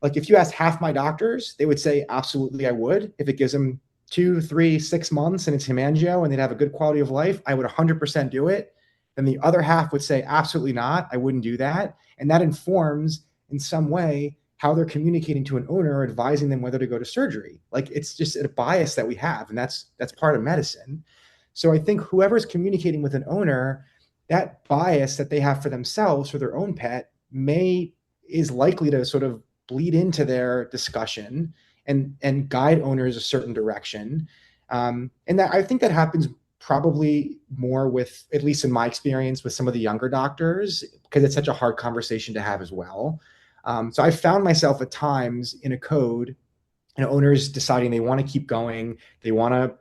Like, if you asked half my doctors, they would say, absolutely, I would. If it gives them 2, 3, 6 months and it's hemangio and they'd have a good quality of life, I would 100% do it. Then the other half would say, absolutely not, I wouldn't do that. And that informs in some way how they're communicating to an owner, advising them whether to go to surgery. Like, it's just a bias that we have, and that's part of medicine. So I think whoever's communicating with an owner, that bias that they have for themselves, for their own pet, is likely to sort of bleed into their discussion and guide owners a certain direction. And that, I think that happens probably more with, at least in my experience, with some of the younger doctors, because it's such a hard conversation to have as well. So I found myself at times in a code, owners deciding they want to keep going, they want to,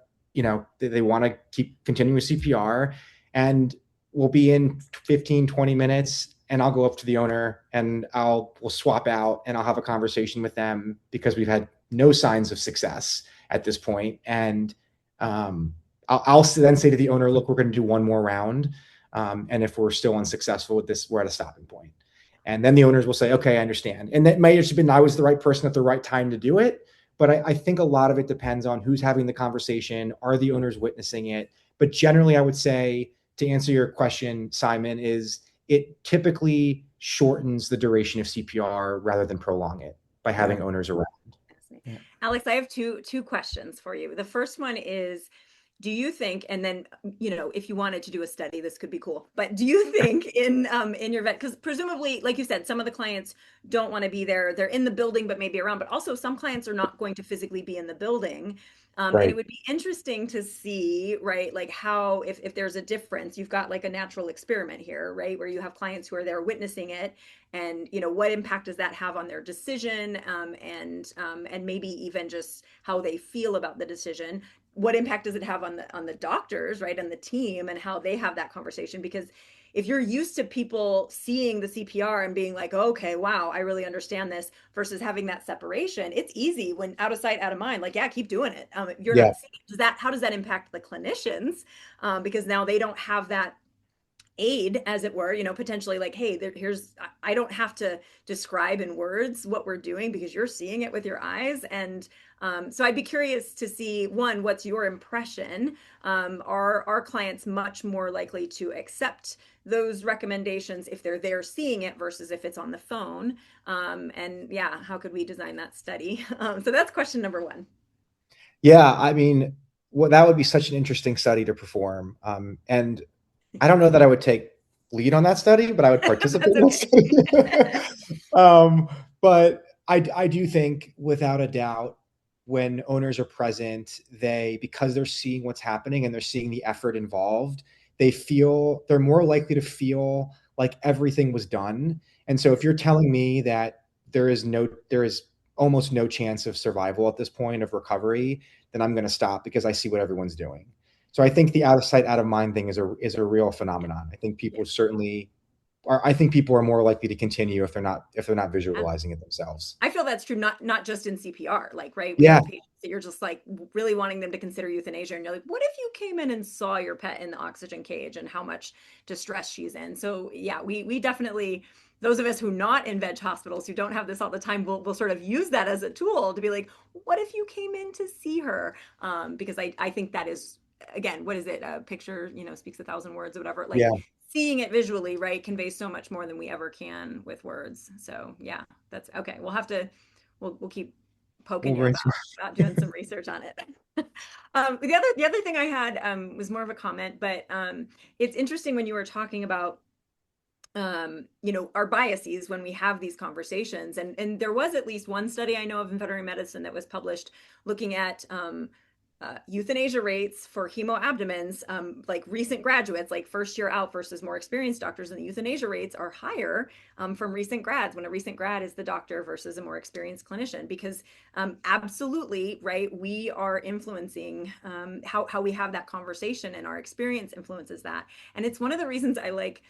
they want to keep continuing with CPR, and we'll be in 15, 20 minutes, and I'll go up to the owner and we'll swap out and I'll have a conversation with them because we've had no signs of success at this point. And I'll then say to the owner, look, we're going to do one more round. And if we're still unsuccessful with this, we're at a stopping point. And then the owners will say, okay, I understand. And that may have been, I was the right person at the right time to do it. But I think a lot of it depends on who's having the conversation. Are the owners witnessing it? But generally, I would say, to answer your question, Simon, is it typically shortens the duration of CPR rather than prolong it by having owners around. Yeah. Alex, I have two questions for you. The first one is, do you think, and then, you know, if you wanted to do a study, this could be cool, but do you think in your vet, because presumably, like you said, some of the clients don't want to be there. They're in the building, but maybe around, but also some clients are not going to physically be in the building. And it would be interesting to see, right, like how, if there's a difference, you've got like a natural experiment here, right, where you have clients who are there witnessing it, and, you know, what impact does that have on their decision, and maybe even just how they feel about the decision. What impact does it have on the doctors, right, and the team, and how they have that conversation? Because if you're used to people seeing the CPR and being like, oh, okay, wow, I really understand this, versus having that separation, it's easy when out of sight, out of mind, like, yeah, keep doing it. You're not seeing, how does that impact the clinicians? Because now they don't have that aid, as it were, you know, potentially like, hey, here's, I don't have to describe in words what we're doing because you're seeing it with your eyes. And so I'd be curious to see, one, what's your impression? Are our clients much more likely to accept those recommendations if they're there seeing it versus if it's on the phone? And yeah, how could we design that study? So that's question number one. Yeah, I mean, well, that would be such an interesting study to perform. And I don't know that I would take lead on that study, but I would participate in that study. But I do think, without a doubt, when owners are present, because they're seeing what's happening and they're seeing the effort involved, they're more likely to feel like everything was done. And so if you're telling me that there is almost no chance of survival at this point, of recovery, then I'm going to stop, because I see what everyone's doing. So I think the out of sight, out of mind thing is a real phenomenon. I think people are more likely to continue if they're not visualizing it themselves. I feel that's true, not just in CPR, like, right? We have patients that you're just like really wanting them to consider euthanasia, and you're like, what if you came in and saw your pet in the oxygen cage and how much distress she's in? So yeah, we definitely, those of us who not in veg hospitals, who don't have this all the time, will sort of use that as a tool to be like, what if you came in to see her? Because I think that is, again, what is it? A picture, you know, speaks 1,000 words or whatever. Like, seeing it visually, right, conveys so much more than we ever can with words. So yeah, that's okay. We'll keep poking you about doing some research on it. The other thing I had was more of a comment, but it's interesting when you were talking about you know, our biases when we have these conversations, and there was at least one study I know of in veterinary medicine that was published looking at euthanasia rates for hemoabdomens, like recent graduates, like first year out versus more experienced doctors, and the euthanasia rates are higher from recent grads, when a recent grad is the doctor versus a more experienced clinician, because absolutely, right, we are influencing how we have that conversation, and our experience influences that. And it's one of the reasons I like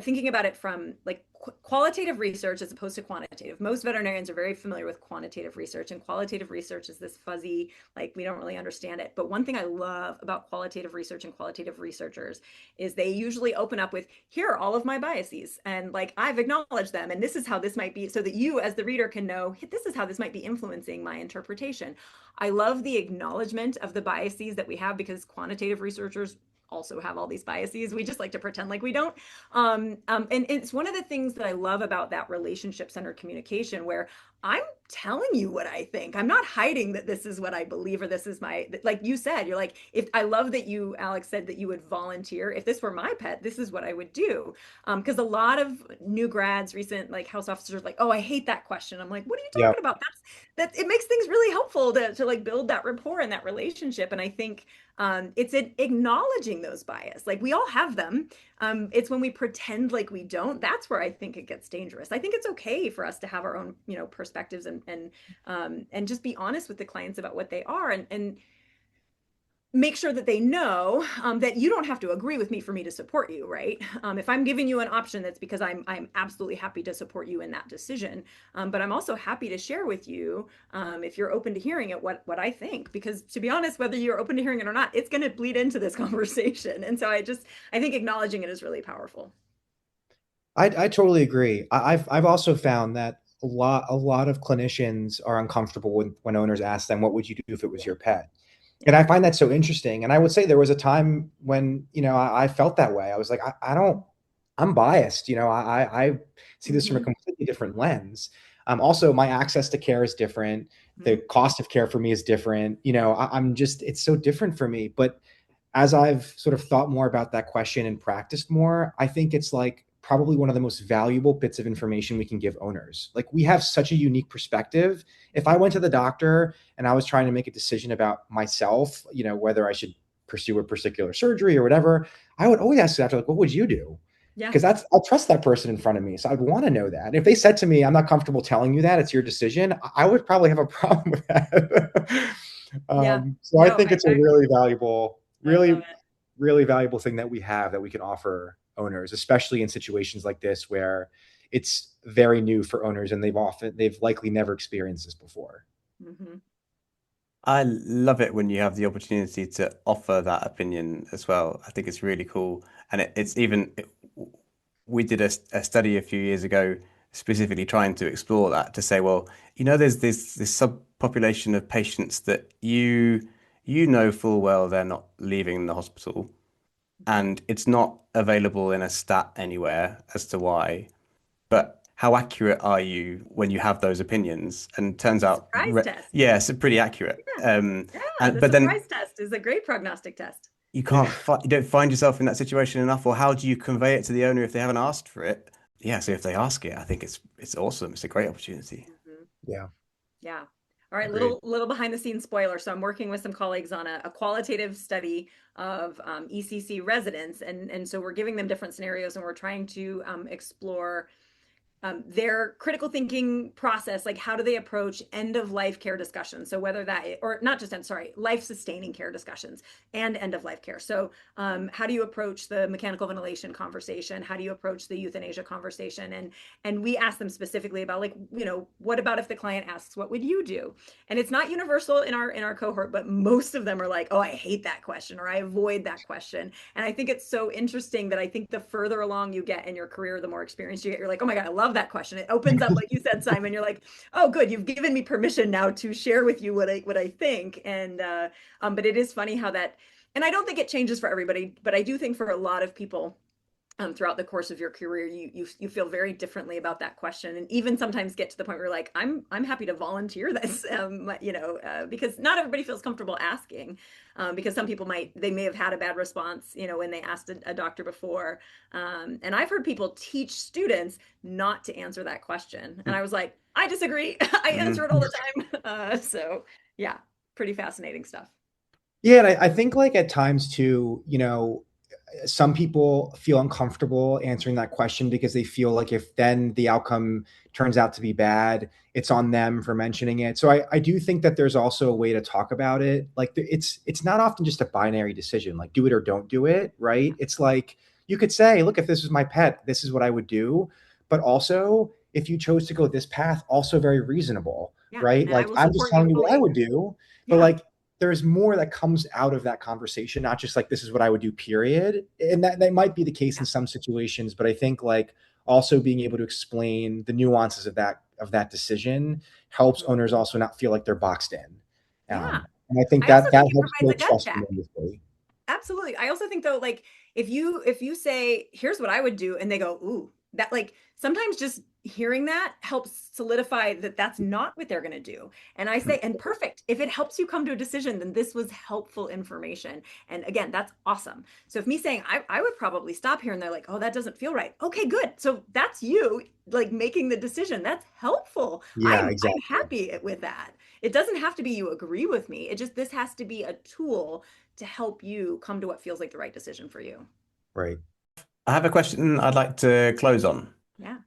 thinking about it from like qualitative research as opposed to quantitative. Most veterinarians are very familiar with quantitative research, and qualitative research is this fuzzy, like, we don't really understand it. But one thing I love about qualitative research and qualitative researchers is they usually open up with, here are all of my biases, and like, I've acknowledged them, and this is how this might be, so that you as the reader can know, this is how this might be influencing my interpretation. I love the acknowledgement of the biases that we have, because quantitative researchers also have all these biases. We just like to pretend like we don't. And it's one of the things that I love about that relationship-centered communication, where I'm telling you what I think. I'm not hiding that this is what I believe, or this is my, like you said, you're like, if I love that you, Alex, said that you would volunteer. If this were my pet, this is what I would do. Because a lot of new grads, recent like house officers, like, oh, I hate that question. I'm like, what are you talking about? It makes things really helpful to like build that rapport and that relationship. And I think it's acknowledging those bias. Like, we all have them. It's when we pretend like we don't, that's where I think it gets dangerous. I think it's okay for us to have our own, you know, perspectives, and just be honest with the clients about what they are, and make sure that they know that you don't have to agree with me for me to support you, right? If I'm giving you an option, that's because I'm absolutely happy to support you in that decision. But I'm also happy to share with you, if you're open to hearing it, what I think, because to be honest, whether you're open to hearing it or not, it's going to bleed into this conversation. And so I think acknowledging it is really powerful. I totally agree. I've also found that a lot of clinicians are uncomfortable when owners ask them, what would you do if it was your pet? And I find that so interesting. And I would say there was a time when, you know, I felt that way. I was like, I'm biased. You know, I see this from a completely different lens. Also, my access to care is different. The cost of care for me is different. I'm just, it's so different for me. But as I've sort of thought more about that question and practiced more, I think it's like probably one of the most valuable bits of information we can give owners. Like, we have such a unique perspective. If I went to the doctor and I was trying to make a decision about myself, whether I should pursue a particular surgery or whatever, I would always ask the doctor, like, what would you do? Yeah. Because I'll trust that person in front of me. So I'd want to know that. If they said to me, I'm not comfortable telling you that, it's your decision, I would probably have a problem with that. So I think it's a really valuable, really valuable thing that we have that we can offer owners, especially in situations like this where it's very new for owners and they've likely never experienced this before. I love it when you have the opportunity to offer that opinion as well. I think it's really cool. And we did a study a few years ago specifically trying to explore that, to say, well, there's this subpopulation of patients that you know full well they're not leaving the hospital, and it's not available in a stat anywhere as to why. But how accurate are you when you have those opinions? And turns out, yeah, it's pretty accurate. The surprise test is a great prognostic test. You don't find yourself in that situation enough, or how do you convey it to the owner if they haven't asked for it? Yeah, so if they ask it, I think it's awesome. It's a great opportunity. Yeah. All right, little behind the scenes spoiler. So I'm working with some colleagues on a qualitative study of ECC residents, and so we're giving them different scenarios, and we're trying to explore their critical thinking process, like how do they approach end of life care discussions? So whether that, or not just life sustaining care discussions and end of life care. So how do you approach the mechanical ventilation conversation? How do you approach the euthanasia conversation? And we ask them specifically about, like, what about if the client asks, what would you do? And it's not universal in our cohort, but most of them are like, oh, I hate that question, or I avoid that question. And I think it's so interesting that I think the further along you get in your career, the more experience you get, you're like, oh my God, I love that question. It opens up, like you said, Simon, you're like, oh, good. You've given me permission now to share with you what I think. And, but it is funny how that, and I don't think it changes for everybody, but I do think for a lot of people, throughout the course of your career, you feel very differently about that question, and even sometimes get to the point where you're like, I'm happy to volunteer this, because not everybody feels comfortable asking, because some people they may have had a bad response, when they asked a doctor before, and I've heard people teach students not to answer that question, and I was like, I disagree. I answer it all the time. So yeah, pretty fascinating stuff. Yeah, and I think, like, at times too, some people feel uncomfortable answering that question because they feel like if then the outcome turns out to be bad, it's on them for mentioning it. So I do think that there's also a way to talk about it. Like, it's not often just a binary decision, like do it or don't do it, right? It's like, you could say, look, if this was my pet, this is what I would do. But also, if you chose to go this path, also very reasonable, right? Like, I'm just telling you what I would do, but like, there's more that comes out of that conversation, not just like, this is what I would do, period. And that might be the case in some situations, but I think, like, also being able to explain the nuances of that decision helps owners also not feel like they're boxed in. And I think that helps build trust tremendously. Absolutely. I also think, though, like, if you say, here's what I would do, and they go, ooh, that, like, sometimes just hearing that helps solidify that that's not what they're going to do. And I say, and perfect. If it helps you come to a decision, then this was helpful information. And again, that's awesome. So if me saying, I would probably stop here, and they're like, oh, that doesn't feel right. Okay, good. So that's you, like, making the decision. That's helpful. Yeah, exactly. I'm happy with that. It doesn't have to be you agree with me. This has to be a tool to help you come to what feels like the right decision for you. Right. I have a question I'd like to close on. Yeah.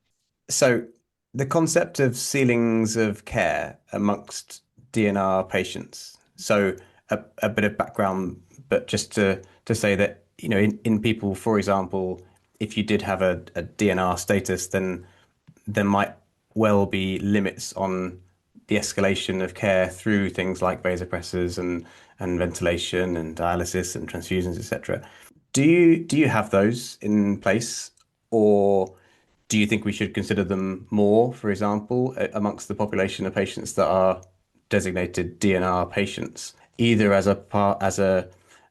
So the concept of ceilings of care amongst DNR patients. So a bit of background, but just to say that, in people, for example, if you did have a DNR status, then there might well be limits on the escalation of care through things like vasopressors and ventilation and dialysis and transfusions, etc. Do you have those in place, or do you think we should consider them more, for example, amongst the population of patients that are designated DNR patients, either as a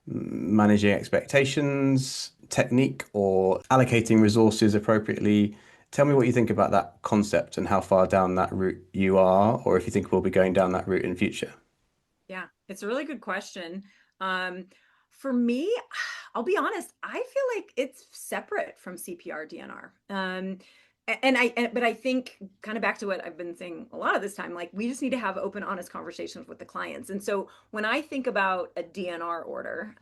managing expectations technique or allocating resources appropriately Tell me what you think about that concept and how far down that route you are, or if you think we'll be going down that route in future. Yeah, it's a really good question. Um, for me, I'll be honest, I feel like it's separate from CPR DNR. But I think kind of back to what I've been saying a lot of this time, like we just need to have open, honest conversations with the clients. And so when I think about a DNR order,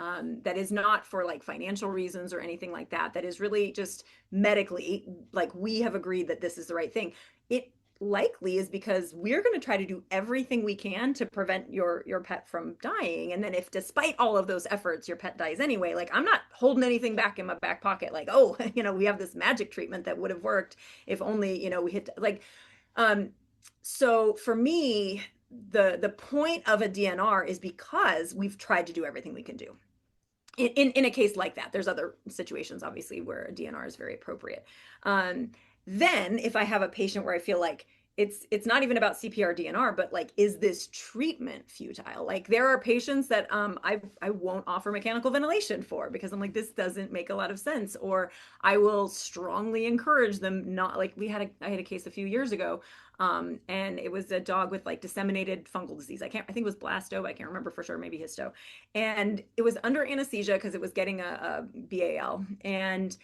that is not for like financial reasons or anything like that, that is really just medically, like we have agreed that this is the right thing. It likely is because we're going to try to do everything we can to prevent your pet from dying. And then if despite all of those efforts your pet dies anyway, like I'm not holding anything back in my back pocket, like, oh, we have this magic treatment that would have worked if only, we hit like so for me, the point of a DNR is because we've tried to do everything we can do. In a case like that, there's other situations obviously where a DNR is very appropriate. Then if I have a patient where I feel like it's not even about CPR DNR, but like, is this treatment futile? Like there are patients that I won't offer mechanical ventilation for because I'm like, this doesn't make a lot of sense. Or I will strongly encourage them not, like I had a case a few years ago, and it was a dog with like disseminated fungal disease. I think it was blasto, but I can't remember for sure, maybe histo. And it was under anesthesia because it was getting a BAL. And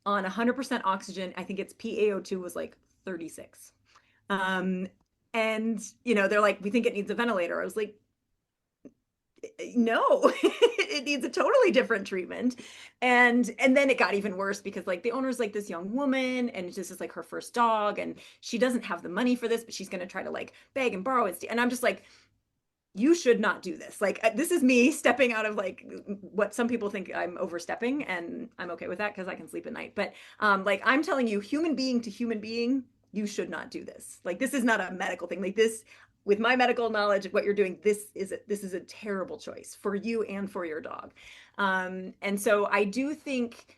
on 100% oxygen, I think its PaO2 was like 36. Um, and they're like, we think it needs a ventilator. I was like, no, it needs a totally different treatment. And then it got even worse because like the owner's like this young woman and this is like her first dog and she doesn't have the money for this, but she's going to try to like beg and borrow it. And I'm just like, you should not do this. Like this is me stepping out of like what some people think I'm overstepping, and I'm okay with that because I can sleep at night. But like I'm telling you, human being to human being, you should not do this. Like this is not a medical thing. Like this, with my medical knowledge of what you're doing, this is a terrible choice for you and for your dog. And so I do think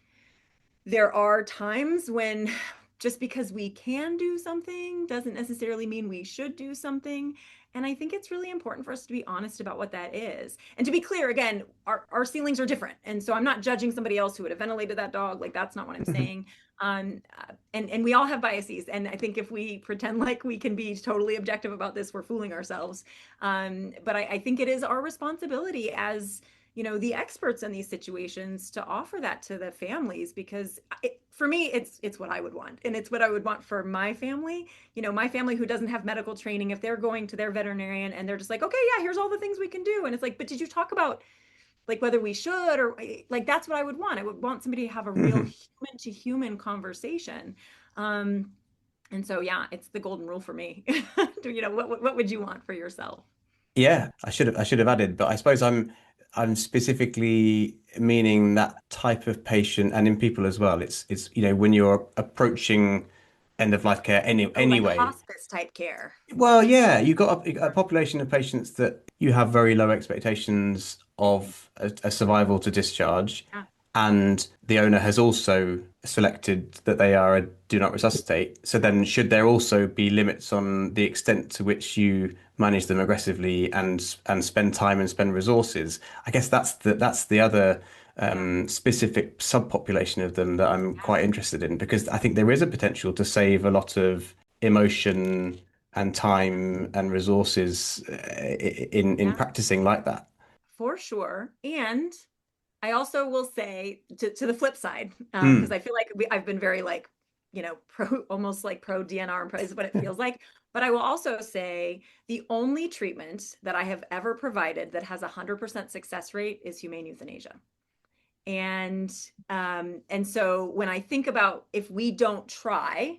there are times when just because we can do something doesn't necessarily mean we should do something. And I think it's really important for us to be honest about what that is. And to be clear, again, our ceilings are different. And so I'm not judging somebody else who would have ventilated that dog. Like that's not what I'm saying. And we all have biases. And I think if we pretend like we can be totally objective about this, we're fooling ourselves. But I think it is our responsibility as the experts in these situations to offer that to the families, because for me, it's what I would want. And it's what I would want for my family, my family who doesn't have medical training, if they're going to their veterinarian and they're just like, okay, yeah, here's all the things we can do. And it's like, but did you talk about like whether we should, or like, that's what I would want. I would want somebody to have a real human to human conversation. And so, yeah, it's the golden rule for me. What would you want for yourself? Yeah, I should have added, but I suppose I'm specifically meaning that type of patient and in people as well. It's when you're approaching end of life care Oh, like anyway. hospice type care. Well, yeah, you got a population of patients that you have very low expectations of a survival to discharge, Yeah. and the owner has also selected that they are a do not resuscitate. So then, should there also be limits on the extent to which you manage them aggressively and spend time and spend resources? I guess that's the other Yeah. specific subpopulation of them that I'm Yeah. quite interested in because I think there is a potential to save a lot of emotion and time and resources in Yeah. practicing like that. For sure. And I also will say to the flip side, because Mm. I feel like I've been very like, pro, almost like pro DNR and pro is what it feels like. But I will also say the only treatment that I have ever provided that has 100% success rate is humane euthanasia. And so when I think about if we don't try,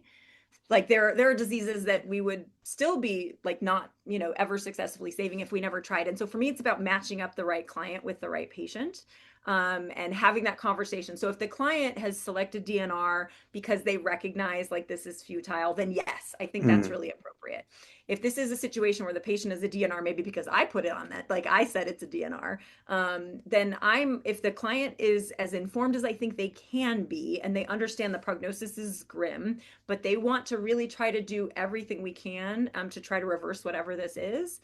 like there are diseases that we would still be like not ever successfully saving if we never tried. And so for me it's about matching up the right client with the right patient, and having that conversation. So if the client has selected DNR because they recognize like this is futile, then yes, I think that's Mm. really appropriate. If this is a situation where the patient is a DNR, maybe because I put it on that, like I said it's a DNR, then if the client is as informed as I think they can be and they understand the prognosis is grim, but they want to really try to do everything we can, to try to reverse whatever this is,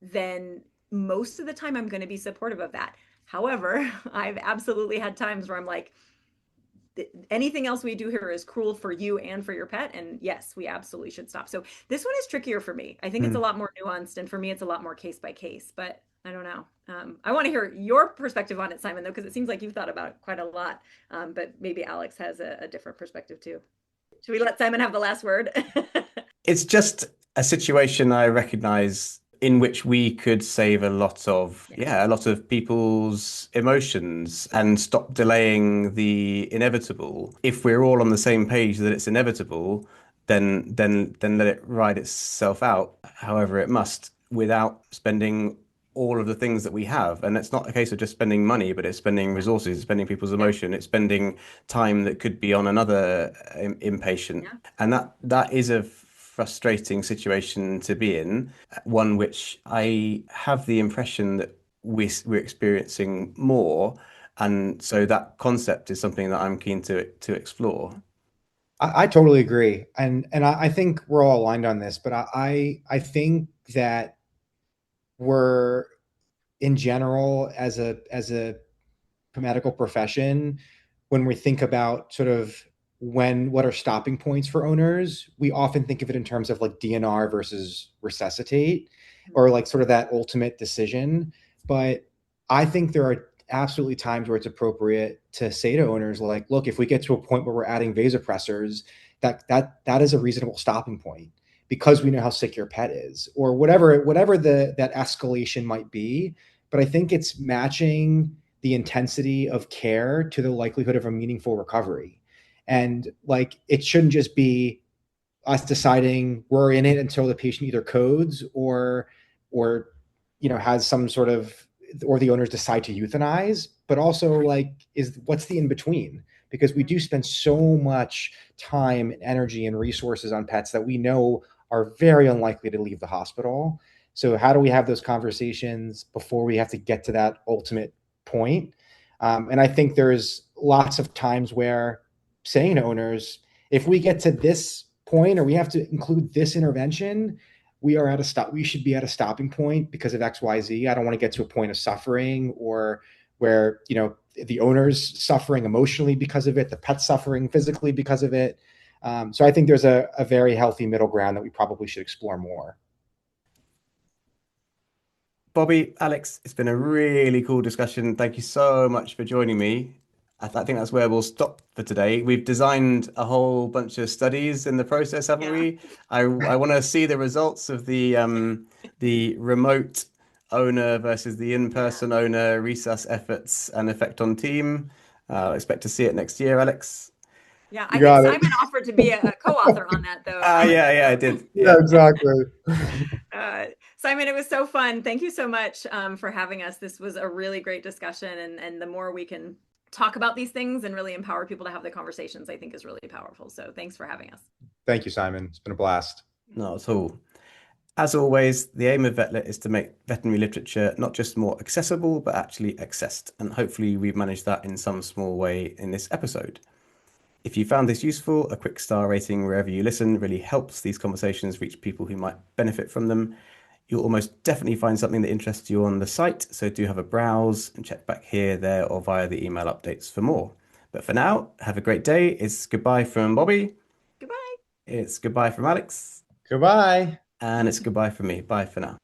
then most of the time I'm going to be supportive of that. However, I've absolutely had times where I'm like, anything else we do here is cruel for you and for your pet. And yes, we absolutely should stop. So this one is trickier for me. I think it's a lot more nuanced, and for me, it's a lot more case by case, but I don't know. I want to hear your perspective on it, Simon, though, because it seems like you've thought about it quite a lot. But maybe Alex has a different perspective too. Should we let Simon have the last word? It's just a situation I recognize in which we could save a lot of people's emotions and stop delaying the inevitable. If we're all on the same page that it's inevitable, then let it ride itself out however it must, without spending all of the things that we have. And it's not a case of just spending money, but it's spending resources, it's spending people's emotion, it's spending time that could be on another inpatient. And that is a frustrating situation to be in, one which I have the impression that we're experiencing more. And so that concept is something that I'm keen to explore. I totally agree. And I think we're all aligned on this, but I think that we're, in general, as a medical profession, when we think about sort of what are stopping points for owners, we often think of it in terms of like DNR versus resuscitate, or like sort of that ultimate decision. But I think there are absolutely times where it's appropriate to say to owners, like, look, if we get to a point where we're adding vasopressors, that is a reasonable stopping point, because we know how sick your pet is, or whatever that escalation might be. But I think it's matching the intensity of care to the likelihood of a meaningful recovery. And like, it shouldn't just be us deciding we're in it until the patient either codes or has some sort of, or the owners decide to euthanize, but also like, what's the in between? Because we do spend so much time and energy and resources on pets that we know are very unlikely to leave the hospital. So how do we have those conversations before we have to get to that ultimate point? And I think there's lots of times where saying to owners, if we get to this point, or we have to include this intervention, we should be at a stopping point because of XYZ. I don't want to get to a point of suffering, or where, the owner's suffering emotionally because of it, the pet's suffering physically because of it. So I think there's a very healthy middle ground that we probably should explore more. Bobbi, Alex, it's been a really cool discussion. Thank you so much for joining me. I think that's where we'll stop for today. We've designed a whole bunch of studies in the process, haven't we? I want to see the results of the remote owner versus the in-person owner resus efforts and effect on team. I expect to see it next year, Alex. Yeah, I think Simon offered to be a co-author on that, though. Yeah, I did. Yeah, exactly. Simon, it was so fun. Thank you so much for having us. This was a really great discussion, and the more we can talk about these things and really empower people to have the conversations, I think is really powerful. So thanks for having us. Thank you, Simon. It's been a blast. Not at all. As always, the aim of Vetlet is to make veterinary literature not just more accessible, but actually accessed. And hopefully we've managed that in some small way in this episode. If you found this useful, a quick star rating wherever you listen really helps these conversations reach people who might benefit from them. You'll almost definitely find something that interests you on the site, so do have a browse and check back here, there, or via the email updates for more. But for now, have a great day. It's goodbye from Bobbi. Goodbye. It's goodbye from Alex. Goodbye. And it's goodbye from me. Bye for now.